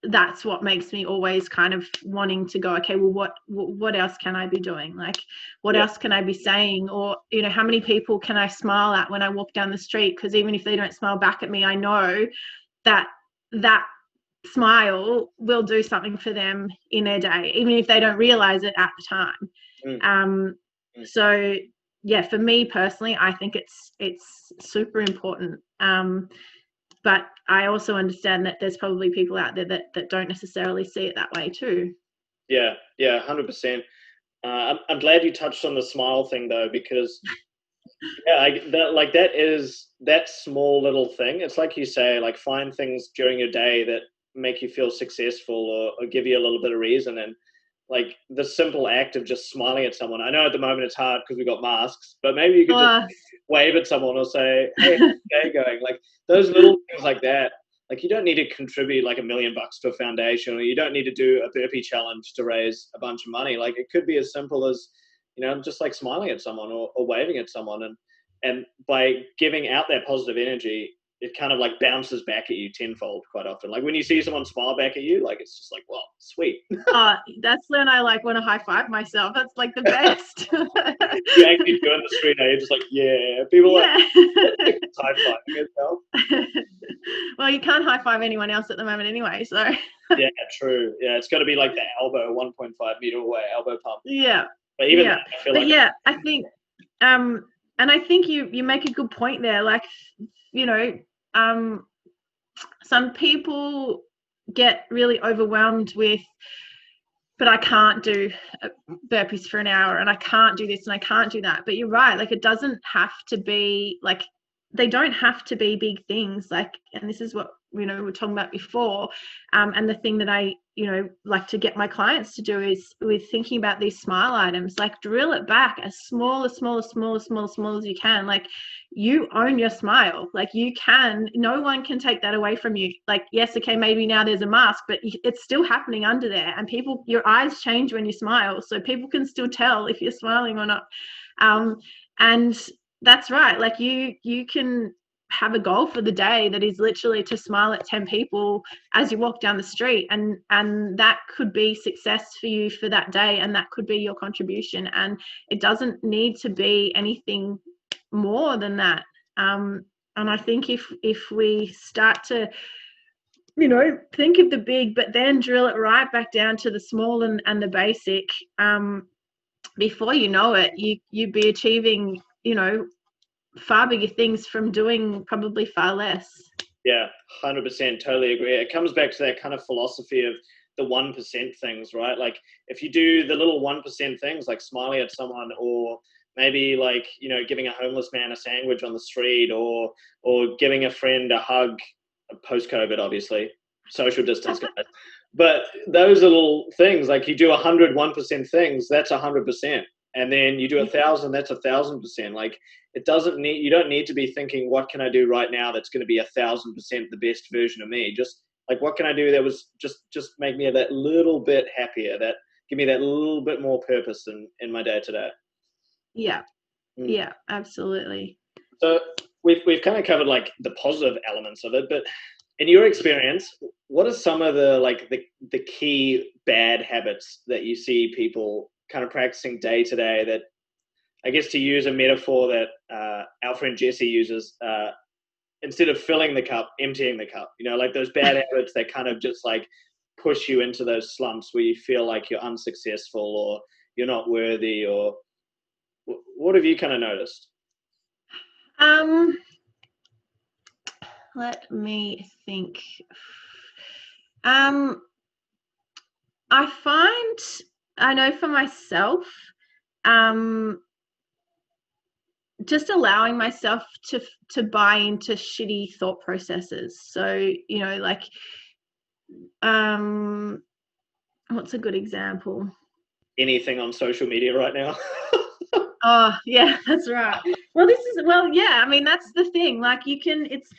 that's what makes me always kind of wanting to go, okay, well, what else can I be doing? Like, what else can I be saying? Or, you know, how many people can I smile at when I walk down the street? Because even if they don't smile back at me, I know that smile will do something for them in their day, even if they don't realize it at the time. So yeah, for me personally, I think it's super important. But I also understand that there's probably people out there that don't necessarily see it that way too. Yeah, 100%. I'm glad you touched on the smile thing though, because that small little thing. It's like you say, like find things during your day that make you feel successful, or give you a little bit of reason. And like the simple act of just smiling at someone. I know at the moment it's hard because we've got masks, but maybe you could just wave at someone or say, hey, how's your day going? Like those little things like that. Like you don't need to contribute like $1 million to a foundation, or you don't need to do a burpee challenge to raise a bunch of money. Like it could be as simple as, you know, just like smiling at someone or waving at someone. And by giving out that positive energy, it kind of like bounces back at you tenfold quite often. Like when you see someone smile back at you, like it's just like, wow, sweet. That's when I like want to high five myself. That's like the best. You actually go in the street now, you're just like, yeah. People like high fiving yourself. Well, you can't high five anyone else at the moment anyway, so. Yeah, true. Yeah, it's got to be like the elbow, 1.5 meter away elbow pump. Yeah. But even that, I feel I think, and I think you make a good point there. Like, you know, some people get really overwhelmed with, but I can't do burpees for an hour, and I can't do this and I can't do that. But you're right, like it doesn't have to be like, they don't have to be big things. Like, and this is what we were talking about before. And the thing that I, like to get my clients to do is with thinking about these smile items, like drill it back as small as you can. Like, you own your smile. Like, no one can take that away from you. Like, yes, okay, maybe now there's a mask, but it's still happening under there. And your eyes change when you smile. So people can still tell if you're smiling or not. And that's right. Like, you can have a goal for the day that is literally to smile at 10 people as you walk down the street, and that could be success for you for that day, and that could be your contribution, and it doesn't need to be anything more than that. And I think if we start to think of the big but then drill it right back down to the small and the basic, before you know it, you'd be achieving far bigger things from doing probably far less. Yeah, 100%, totally agree. It comes back to that kind of philosophy of the 1% things, right? Like, if you do the little 1% things, like smiling at someone, or maybe like, giving a homeless man a sandwich on the street, or giving a friend a hug, post-COVID, obviously, social distance, guys. But those little things, like, you do 101% things, that's 100%. And then you do 1,000, that's 1,000%. Like, you don't need to be thinking, what can I do right now that's going to be 1,000% the best version of me? Just like, what can I do that was just make me that little bit happier, that give me that little bit more purpose in my day to day. Yeah. Yeah, absolutely. So we've kind of covered like the positive elements of it, but in your experience, what are some of the key bad habits that you see people kind of practicing day to day, that, I guess, to use a metaphor that our friend Jesse uses, instead of filling the cup, emptying the cup, like those bad habits that kind of just like push you into those slumps where you feel like you're unsuccessful or you're not worthy, or what have you kind of noticed? Let me think. I know for myself, just allowing myself to buy into shitty thought processes. So, like, what's a good example? Anything on social media right now? Oh, yeah, that's right. Yeah, I mean, that's the thing. Like, it's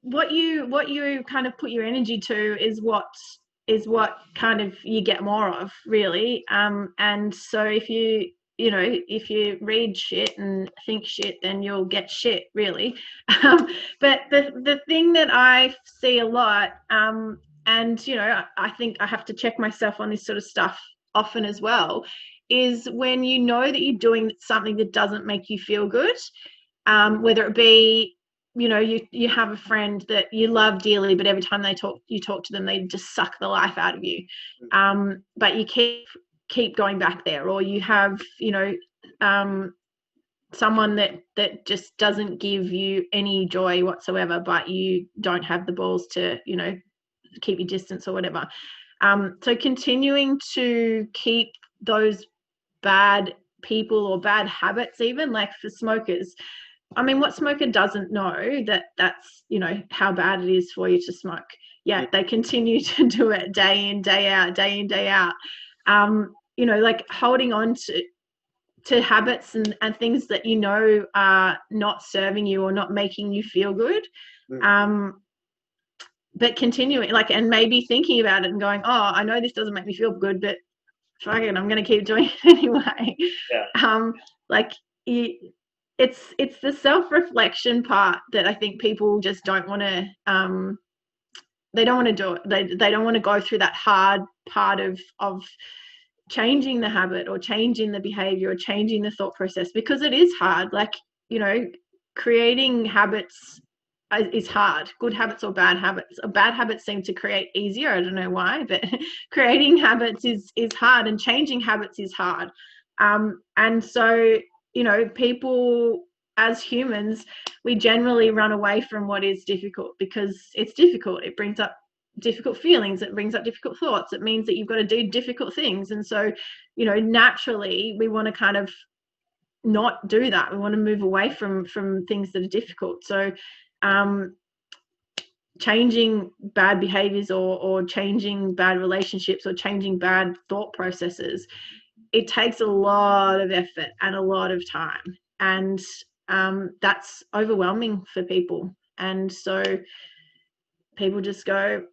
what you kind of put your energy to is what kind of you get more of, really. And so if you read shit and think shit, then you'll get shit, really. But the thing that I see a lot, and I think I have to check myself on this sort of stuff often as well, is when you know that you're doing something that doesn't make you feel good, whether it be, you have a friend that you love dearly, but every time you talk to them, they just suck the life out of you. But you keep going back there, or you have, someone that just doesn't give you any joy whatsoever, but you don't have the balls to, keep your distance or whatever. So continuing to keep those bad people or bad habits, even like for smokers, I mean, what smoker doesn't know that's, how bad it is for you to smoke? Yeah, they continue to do it day in, day out, day in, day out. Like holding on to habits and things that are not serving you or not making you feel good. But continuing, like, and maybe thinking about it and going, oh, I know this doesn't make me feel good, but fuck it, I'm going to keep doing it anyway. Yeah. It's the self-reflection part that I think people just don't want to, they don't want to do it. They don't want to go through that hard part of changing the habit or changing the behavior or changing the thought process, because it is hard. Like, creating habits is hard. Good habits or bad habits. Bad habits seem to create easier. I don't know why, but creating habits is hard, and changing habits is hard. And so, people as humans, we generally run away from what is difficult because it's difficult. It brings up difficult feelings. It brings up difficult thoughts. It means that you've got to do difficult things. And so, naturally we want to kind of not do that. We want to move away from things that are difficult. So, changing bad behaviors or changing bad relationships or changing bad thought processes, it takes a lot of effort and a lot of time. And that's overwhelming for people. And so people just go,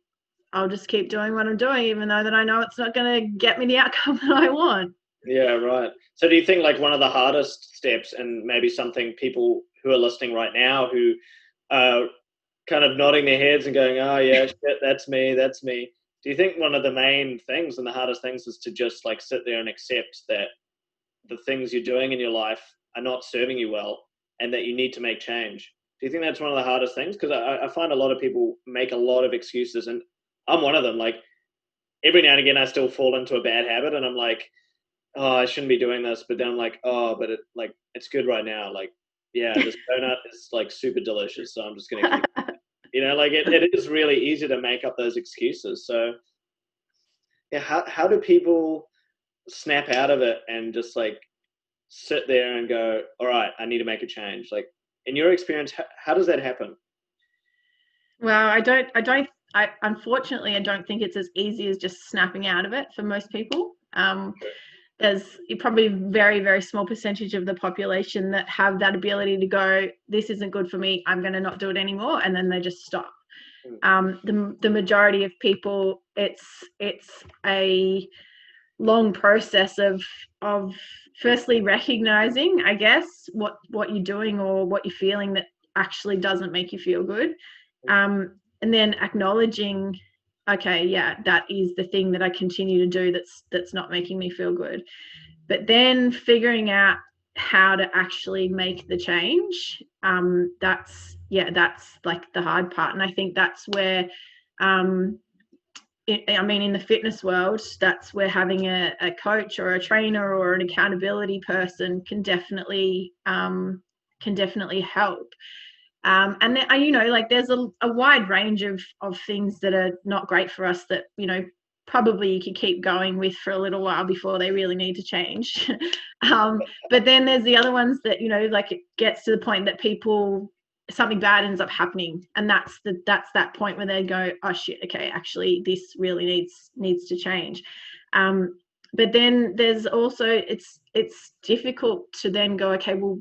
I'll just keep doing what I'm doing, even though that I know it's not going to get me the outcome that I want. Yeah, right. So do you think like one of the hardest steps, and maybe something people who are listening right now who are kind of nodding their heads and going, oh yeah, shit, that's me, that's me. Do you think one of the main things and the hardest things is to just like sit there and accept that the things you're doing in your life are not serving you well and that you need to make change? Do you think that's one of the hardest things? Because I find a lot of people make a lot of excuses, and I'm one of them. Like every now and again, I still fall into a bad habit, and I'm like, oh, I shouldn't be doing this. But then I'm like, oh, but it's good right now. Like, yeah, this donut is like super delicious, so I'm just gonna keep. Like it is really easy to make up those excuses. So yeah, how do people snap out of it and just like sit there and go, all right, I need to make a change? Like in your experience, how does that happen? Well, unfortunately, I don't think it's as easy as just snapping out of it for most people. There's probably a very, very small percentage of the population that have that ability to go, this isn't good for me, I'm going to not do it anymore, and then they just stop. The majority of people, it's a long process of firstly recognizing, I guess, what you're doing or what you're feeling that actually doesn't make you feel good, and then acknowledging, okay, yeah, that is the thing that I continue to do that's not making me feel good. But then figuring out how to actually make the change, that's like the hard part. And I think that's where in the fitness world, that's where having a coach or a trainer or an accountability person can definitely help. And then, like there's a wide range of things that are not great for us that, probably you could keep going with for a little while before they really need to change. But then there's the other ones that, like it gets to the point that something bad ends up happening, and that's that point where they go, oh shit, okay, actually this really needs to change. But then there's also, it's difficult to then go, okay, well,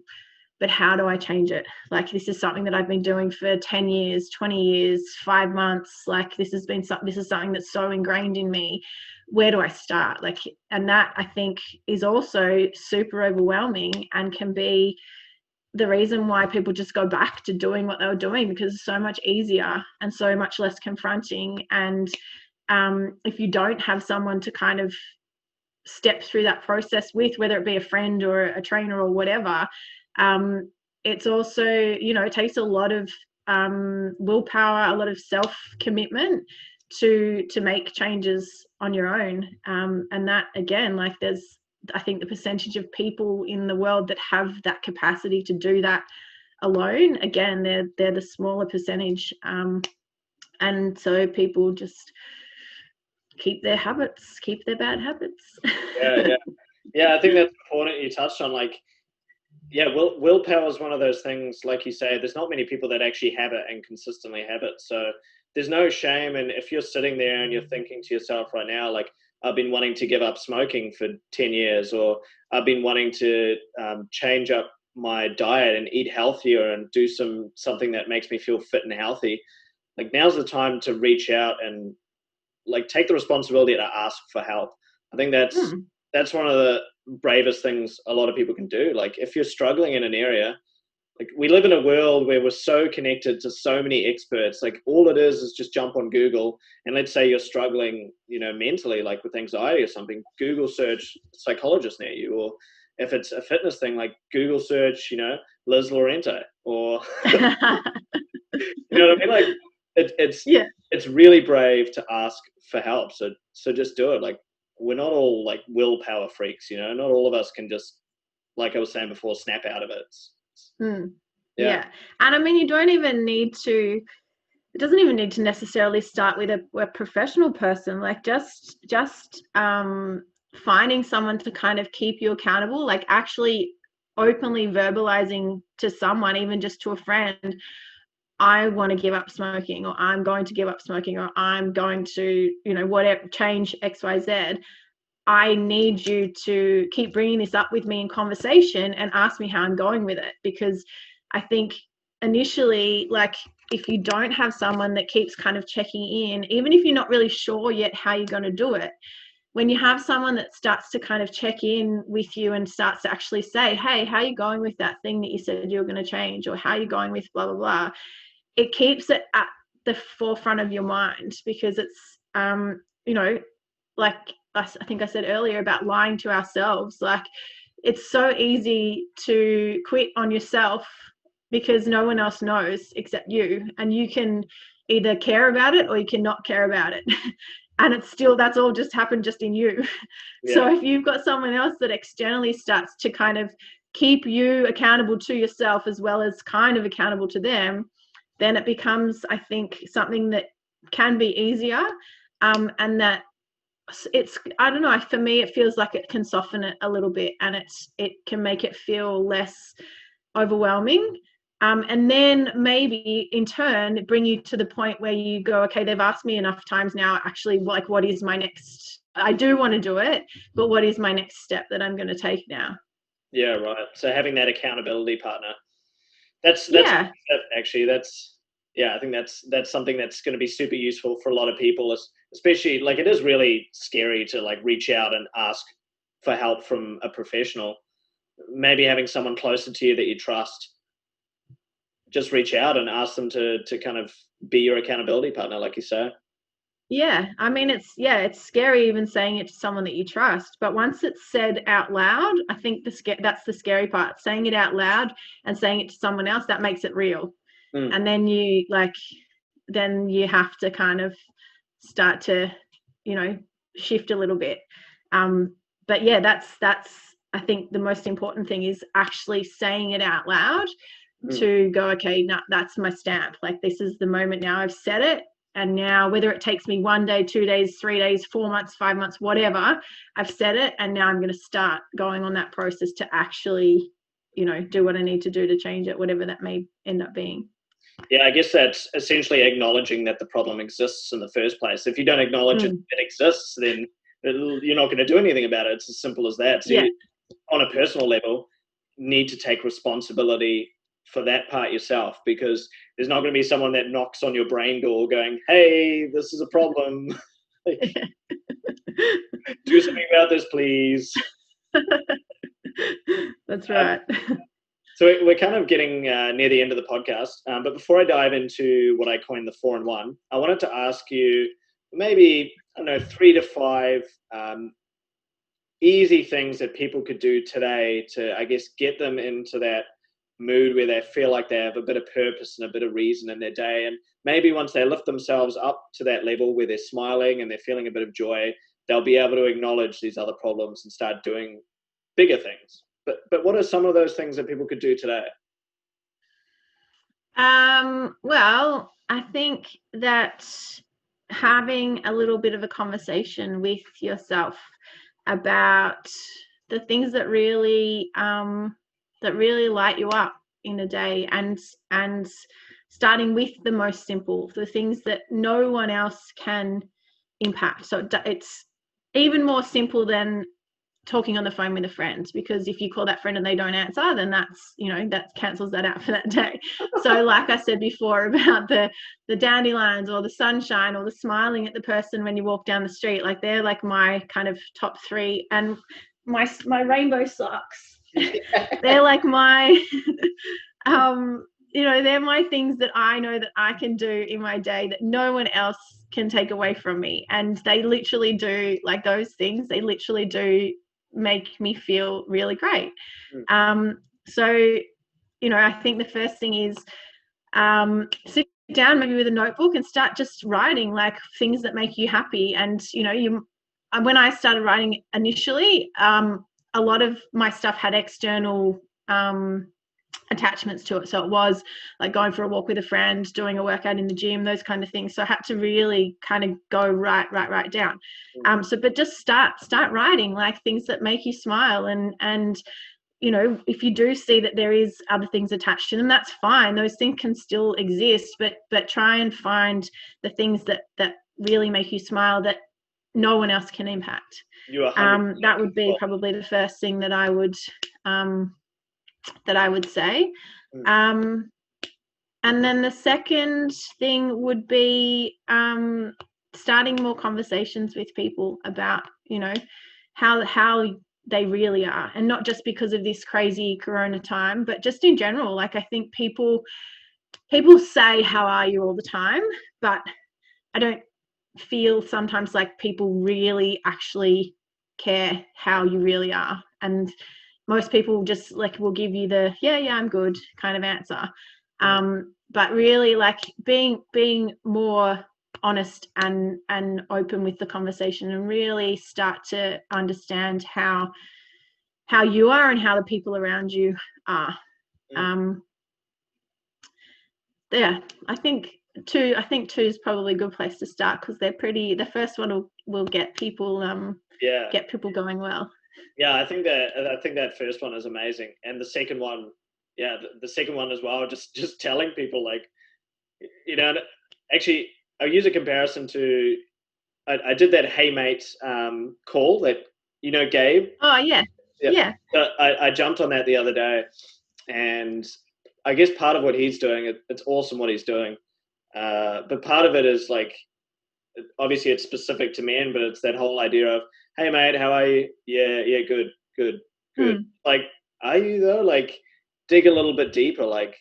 but how do I change it? Like, this is something that I've been doing for 10 years, 20 years, 5 months. Like, this is something that's so ingrained in me. Where do I start? Like, and that, I think, is also super overwhelming and can be the reason why people just go back to doing what they were doing, because it's so much easier and so much less confronting. And if you don't have someone to kind of step through that process with, whether it be a friend or a trainer or whatever, it's also, it takes a lot of willpower, a lot of self-commitment to make changes on your own. And that, again, like I think the percentage of people in the world that have that capacity to do that alone, again, they're the smaller percentage. And so people just keep their bad habits. Yeah. I think that's important. You touched on, like, yeah, willpower is one of those things. Like you say, there's not many people that actually have it and consistently have it. So there's no shame. And if you're sitting there and you're thinking to yourself right now, like, I've been wanting to give up smoking for 10 years, or I've been wanting to change up my diet and eat healthier and do something that makes me feel fit and healthy. Like, now's the time to reach out and like take the responsibility to ask for help. I think that's one of the bravest things a lot of people can do. Like, if you're struggling in an area, like, we live in a world where we're so connected to so many experts. Like, all it is just jump on Google, and let's say you're struggling, mentally, like with anxiety or something, Google search psychologist near you. Or if it's a fitness thing, like Google search, Liz Llorente, or you know what I mean? Like, it's really brave to ask for help. So just do it. Like, we're not all like willpower freaks, not all of us can just, like I was saying before, snap out of it. Yeah. And I mean, you don't even need to, it doesn't even need to necessarily start with a professional person. Like, just finding someone to kind of keep you accountable, like actually openly verbalizing to someone, even just to a friend, I want to give up smoking, or I'm going to give up smoking, or I'm going to, whatever, change XYZ. I need you to keep bringing this up with me in conversation and ask me how I'm going with it. Because I think initially, like, if you don't have someone that keeps kind of checking in, even if you're not really sure yet how you're going to do it, when you have someone that starts to kind of check in with you and starts to actually say, hey, how are you going with that thing that you said you were going to change, or how are you going with blah, blah, blah, it keeps it at the forefront of your mind. Because it's, like I think I said earlier about lying to ourselves. Like, it's so easy to quit on yourself because no one else knows except you, and you can either care about it or you cannot care about it. And it's still, that's all just happened just in you. Yeah. So if you've got someone else that externally starts to kind of keep you accountable to yourself as well as kind of accountable to them, then it becomes, I think, something that can be easier, and that it's, I don't know, for me it feels like it can soften it a little bit, and it can make it feel less overwhelming, and then maybe in turn bring you to the point where you go, okay, they've asked me enough times now, actually, like, what is my next, I do want to do it, but what is my next step that I'm going to take now? Yeah, right. So having that accountability partner, that's yeah, actually, I think that's something that's going to be super useful for a lot of people, especially, like, it is really scary to, like, reach out and ask for help from a professional. Maybe having someone closer to you that you trust, just reach out and ask them to kind of be your accountability partner, like you say. Yeah, I mean, it's scary even saying it to someone that you trust, but once it's said out loud, I think that's the scary part. Saying it out loud and saying it to someone else, that makes it real. And then you have to kind of start to, shift a little bit. But yeah, that's I think the most important thing is actually saying it out loud to go, okay, no, that's my stamp. Like, this is the moment now, I've said it. And now, whether it takes me 1 day, 2 days, 3 days, 4 months, 5 months, whatever, I've said it. And now I'm going to start going on that process to actually, do what I need to do to change it, whatever that may end up being. Yeah, I guess that's essentially acknowledging that the problem exists in the first place. If you don't acknowledge it exists, then you're not going to do anything about it. It's as simple as that. So you, on a personal level, need to take responsibility for that part yourself, because there's not going to be someone that knocks on your brain door going, hey, this is a problem. Do something about this, please. That's right. So we're kind of getting near the end of the podcast. But before I dive into what I coined the 4-in-1, I wanted to ask you maybe, I don't know, 3 to 5 easy things that people could do today to, I guess, get them into that mood where they feel like they have a bit of purpose and a bit of reason in their day. And maybe once they lift themselves up to that level where they're smiling and they're feeling a bit of joy, they'll be able to acknowledge these other problems and start doing bigger things. But what are some of those things that people could do today? Well, I think that having a little bit of a conversation with yourself about the things that really light you up in a day, and starting with the most simple, the things that no one else can impact. So it's even more simple than talking on the phone with a friend, because if you call that friend and they don't answer, then that's, that cancels that out for that day. So like I said before about the dandelions or the sunshine or the smiling at the person when you walk down the street, like, they're like my kind of top 3. And my rainbow socks, they're like my they're my things that I know that I can do in my day that no one else can take away from me. And they literally do, like, those things, they literally do make me feel really great. So I think the first thing is sit down maybe with a notebook and start just writing, like, things that make you happy. And when I started writing initially, a lot of my stuff had external attachments to it. So it was like going for a walk with a friend, doing a workout in the gym, those kind of things. So I had to really kind of go right down. But just start writing, like, things that make you smile, and if you do see that there is other things attached to them, that's fine. Those things can still exist, but try and find the things that really make you smile that no one else can impact. That would be probably the first thing that I would say. And then the second thing would be starting more conversations with people about, how they really are, and not just because of this crazy corona time, but just in general. Like, I think people say, how are you, all the time, but I don't feel sometimes like people really actually care how you really are. And most people just will give you the yeah I'm good kind of answer. But really, like, being more honest and open with the conversation, and really start to understand how you are and how the people around you are. I think two is probably a good place to start, because the first one will get people going well. Yeah, I think that first one is amazing, and the second one, the second one as well. Just telling people, like, actually, I'll use a comparison to I did that Hey Mate call that Gabe. Oh yeah. I jumped on that the other day, and I guess part of what he's doing, it's awesome what he's doing, but part of it is, like, obviously it's specific to men, but it's that whole idea of, hey mate, how are you? Yeah, good. Like, are you though? Like, dig a little bit deeper. Like,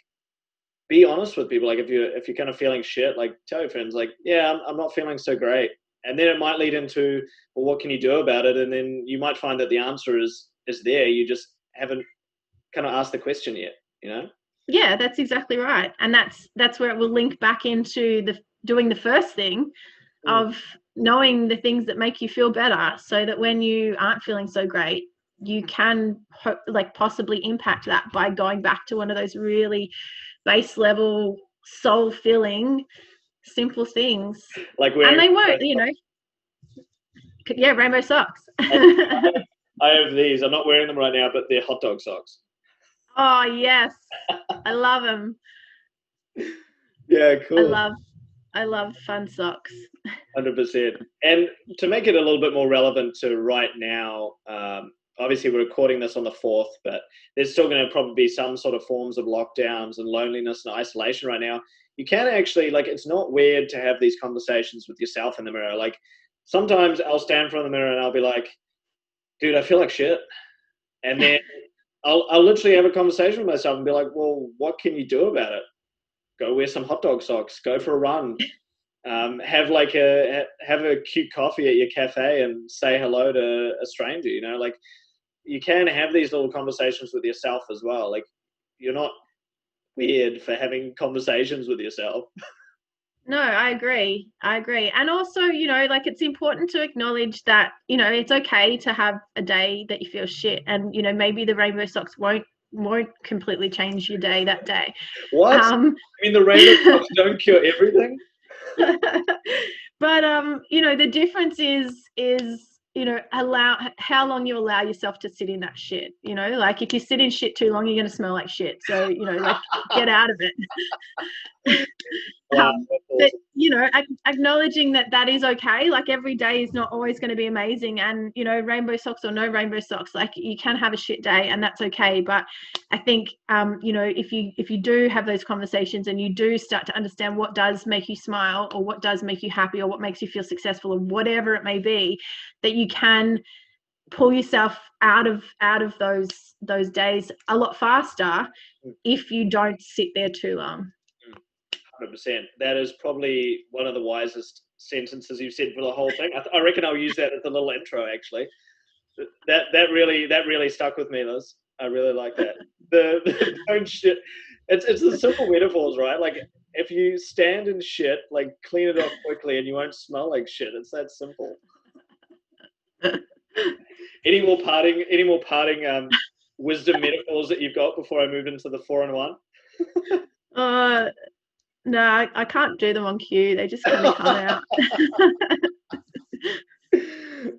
be honest with people. Like, if you're kind of feeling shit, like, tell your friends, like, yeah, I'm not feeling so great. And then it might lead into, well, what can you do about it? And then you might find that the answer is there. You just haven't kind of asked the question yet, Yeah, that's exactly right. And that's where it will link back into doing the first thing of knowing the things that make you feel better, so that when you aren't feeling so great, you can possibly impact that by going back to one of those really base level, soul filling, simple things. And they won't, rainbow socks. I have these. I'm not wearing them right now, but they're hot dog socks. Oh yes, I love them. Yeah, cool. I love fun socks. 100%. And to make it a little bit more relevant to right now, obviously we're recording this on the 4th, but there's still going to probably be some sort of forms of lockdowns and loneliness and isolation right now. You can actually, like, it's not weird to have these conversations with yourself in the mirror. Like, sometimes I'll stand in front of the mirror and I'll be like, dude, I feel like shit. And then I'll literally have a conversation with myself and be like, well, what can you do about it? Go wear some hot dog socks, go for a run, have a cute coffee at your cafe and say hello to a stranger, like, you can have these little conversations with yourself as well. Like, you're not weird for having conversations with yourself. No, I agree. And also, it's important to acknowledge that, it's okay to have a day that you feel shit, and, maybe the rainbow socks won't completely change your day that day. What? The rainbow socks don't cure everything? But the difference is how long you allow yourself to sit in that shit. Like, if you sit in shit too long, you're going to smell like shit. So get out of it. Wow, but acknowledging that is okay. Like, every day is not always going to be amazing, and rainbow socks or no rainbow socks, like, you can have a shit day, and that's okay. But I think if you do have those conversations, and you do start to understand what does make you smile, or what does make you happy, or what makes you feel successful, or whatever it may be, that you can pull yourself out of those days a lot faster if you don't sit there too long. 100%. That is probably one of the wisest sentences you've said for the whole thing. I reckon I'll use that as a little intro, actually. That really stuck with me, Liz. I really like that. The don't shit. It's the simple metaphors, right? Like, if you stand in shit, like, clean it off quickly and you won't smell like shit. It's that simple. Any more parting wisdom metaphors that you've got before I move into the 4-in-1? No, I can't do them on cue. They just kind of come out.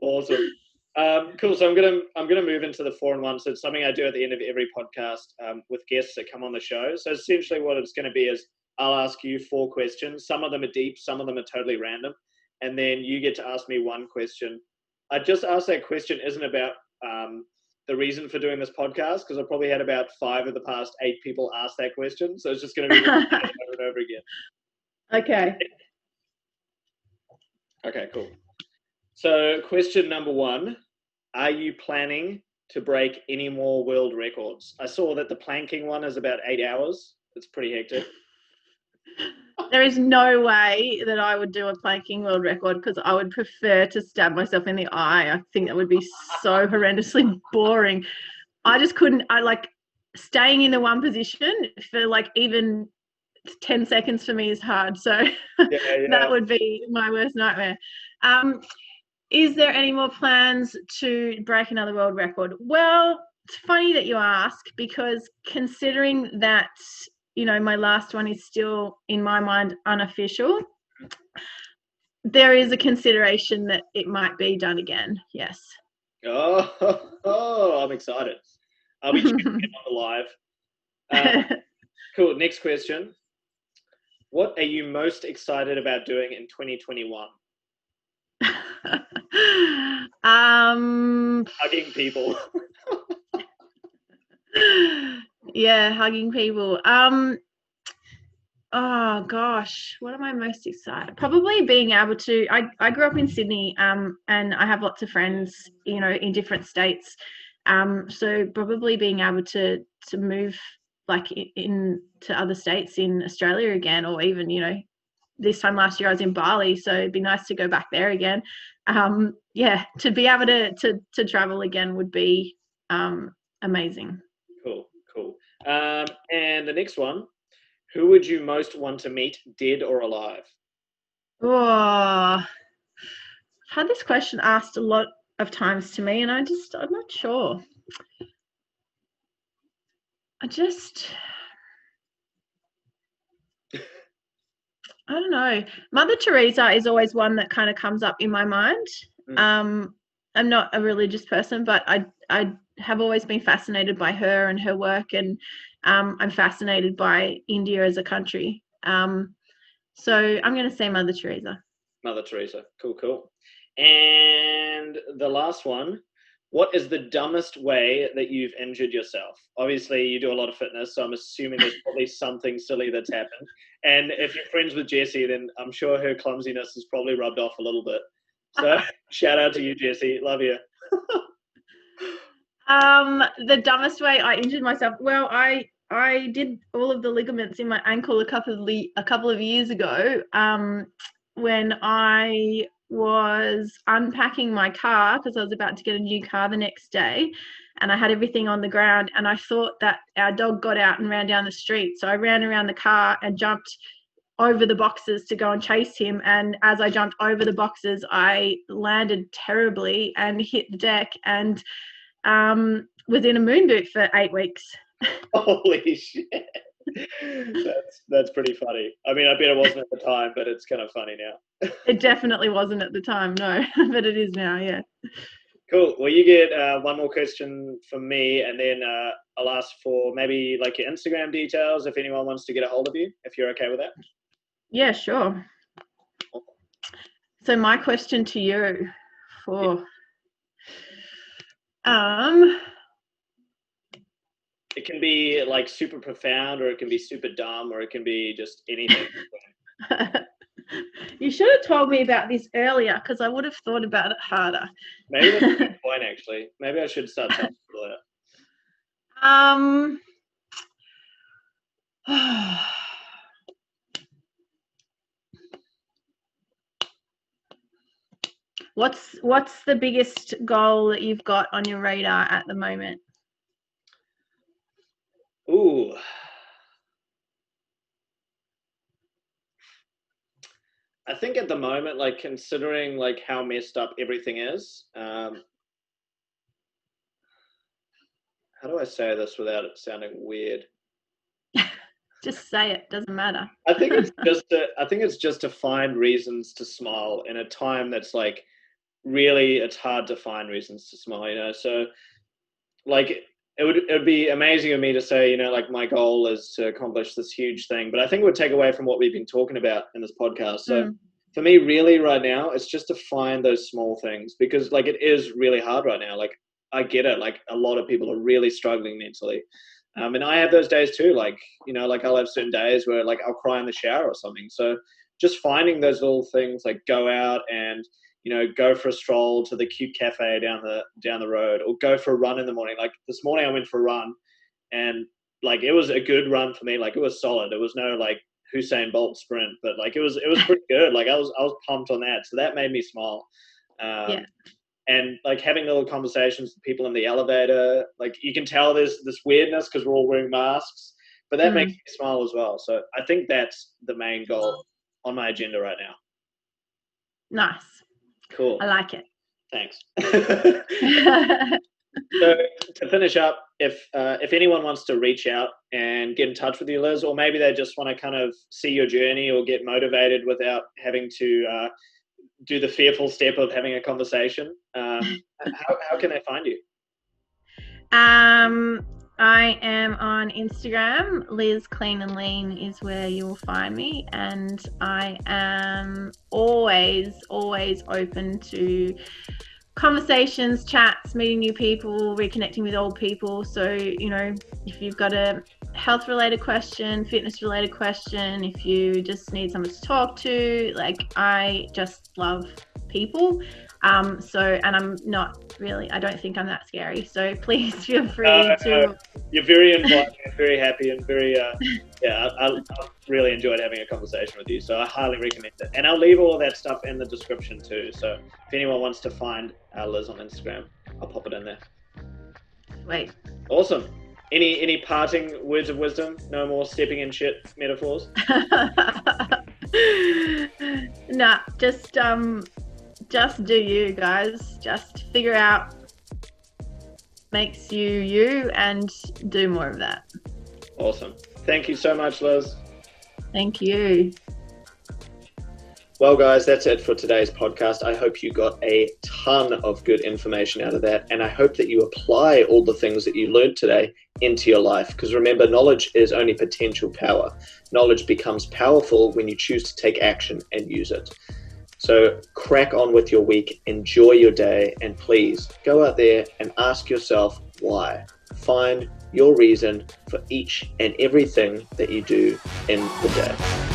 Awesome. Cool. So I'm gonna move into the 4-in-1. So it's something I do at the end of every podcast with guests that come on the show. So essentially, what it's going to be is I'll ask you 4 questions. Some of them are deep, some of them are totally random, and then you get to ask me 1 question. I just asked that question isn't about the reason for doing this podcast because I probably had about 5 of the past 8 people ask that question. So it's just going to be over and over again. Okay. Okay. Cool. So question number 1. Are you planning to break any more world records? I saw that the planking one is about 8 hours. It's pretty hectic. There is no way that I would do a planking world record because I would prefer to stab myself in the eye. I think that would be so horrendously boring. I just couldn't. I like staying in the one position for like even 10 seconds for me is hard. So that would be my worst nightmare. Is there any more plans to break another world record? Well, it's funny that you ask because considering that, my last one is still, in my mind, unofficial, there is a consideration that it might be done again. Yes. Oh, I'm excited. I'll be checking it on the live. Cool. Next question. What are you most excited about doing in 2021? Hugging people. Yeah, hugging people. Oh gosh, what am I most excited? Probably being able to. I grew up in Sydney, and I have lots of friends, in different states. So probably being able to move like in to other states in Australia again, or even this time last year I was in Bali, so it'd be nice to go back there again. Yeah, to be able to travel again would be amazing. Cool. And the next one, who would you most want to meet, dead or alive? Oh, I've had this question asked a lot of times to me, and I'm not sure. I don't know. Mother Teresa is always one that kind of comes up in my mind. I'm not a religious person, but I have always been fascinated by her and her work, and I'm fascinated by India as a country. So I'm going to say Mother Teresa. Mother Teresa. Cool. And the last one, what is the dumbest way that you've injured yourself? Obviously, you do a lot of fitness, so I'm assuming there's probably something silly that's happened. And if you're friends with Jessie, then I'm sure her clumsiness has probably rubbed off a little bit. So shout out to you, Jessie. Love you. The dumbest way I injured myself. Well, I did all of the ligaments in my ankle a couple of years ago. When I was unpacking my car because I was about to get a new car the next day, and I had everything on the ground, and I thought that our dog got out and ran down the street. So I ran around the car and jumped over the boxes to go and chase him, and as I jumped over the boxes I landed terribly and hit the deck and was in a moon boot for 8 weeks. Holy shit. That's pretty funny. I mean, I bet it wasn't at the time, but it's kind of funny now. It definitely wasn't at the time, no, but it is now, yeah. Cool. Well, you get one more question from me, and then I'll ask for maybe like your Instagram details if anyone wants to get a hold of you, if you're okay with that. Yeah, sure. So my question to you for it can be like super profound, or it can be super dumb, or it can be just anything. You should have told me about this earlier because I would have thought about it harder. Maybe that's a good point, actually. Maybe I should start telling people that. What's the biggest goal that you've got on your radar at the moment? Ooh. I think at the moment, like considering like how messed up everything is, how do I say this without it sounding weird? Just say it, doesn't matter. I think it's just to find reasons to smile in a time that's like really it's hard to find reasons to smile, you know. So like it would be amazing of me to say, you know, like my goal is to accomplish this huge thing, but I think it would take away from what we've been talking about in this podcast. So for me, really right now, it's just to find those small things, because like it is really hard right now. Like I get it. Like a lot of people are really struggling mentally. And I have those days too. Like, you know, like I'll have certain days where like I'll cry in the shower or something. So just finding those little things, like go out and, you know, go for a stroll to the cute cafe down the road, or go for a run in the morning. Like this morning I went for a run, and like it was a good run for me. Like it was solid. It was no like Usain Bolt sprint, but like it was pretty good. Like I was pumped on that. So that made me smile. Yeah. And like having little conversations with people in the elevator, like you can tell there's this weirdness because we're all wearing masks, but that makes me smile as well. So I think that's the main goal on my agenda right now. Nice. Cool. I like it. Thanks. So to finish up, if anyone wants to reach out and get in touch with you, Liz, or maybe they just want to kind of see your journey or get motivated without having to do the fearful step of having a conversation, how can they find you? I am on Instagram. Liz Clean and Lean is where you will find me, and I am always open to conversations, chats, meeting new people, reconnecting with old people. So, you know, if you've got a health related question, fitness related question, if you just need someone to talk to, like I just love people. And I'm not really, I don't think I'm that scary. So please feel free to. You're very inviting, very happy, and very, I really enjoyed having a conversation with you. So I highly recommend it. And I'll leave all of that stuff in the description too. So if anyone wants to find Liz on Instagram, I'll pop it in there. Wait. Awesome. Any parting words of wisdom? No more stepping in shit metaphors? Nah, just do you guys. Just figure out makes you and do more of that. Awesome. Thank you so much, Liz. Thank you. Well, guys, that's it for today's podcast. I hope you got a ton of good information out of that, and I hope that you apply all the things that you learned today into your life, because remember, knowledge is only potential power. Knowledge becomes powerful when you choose to take action and use it. So crack on with your week, enjoy your day, and please go out there and ask yourself why. Find your reason for each and everything that you do in the day.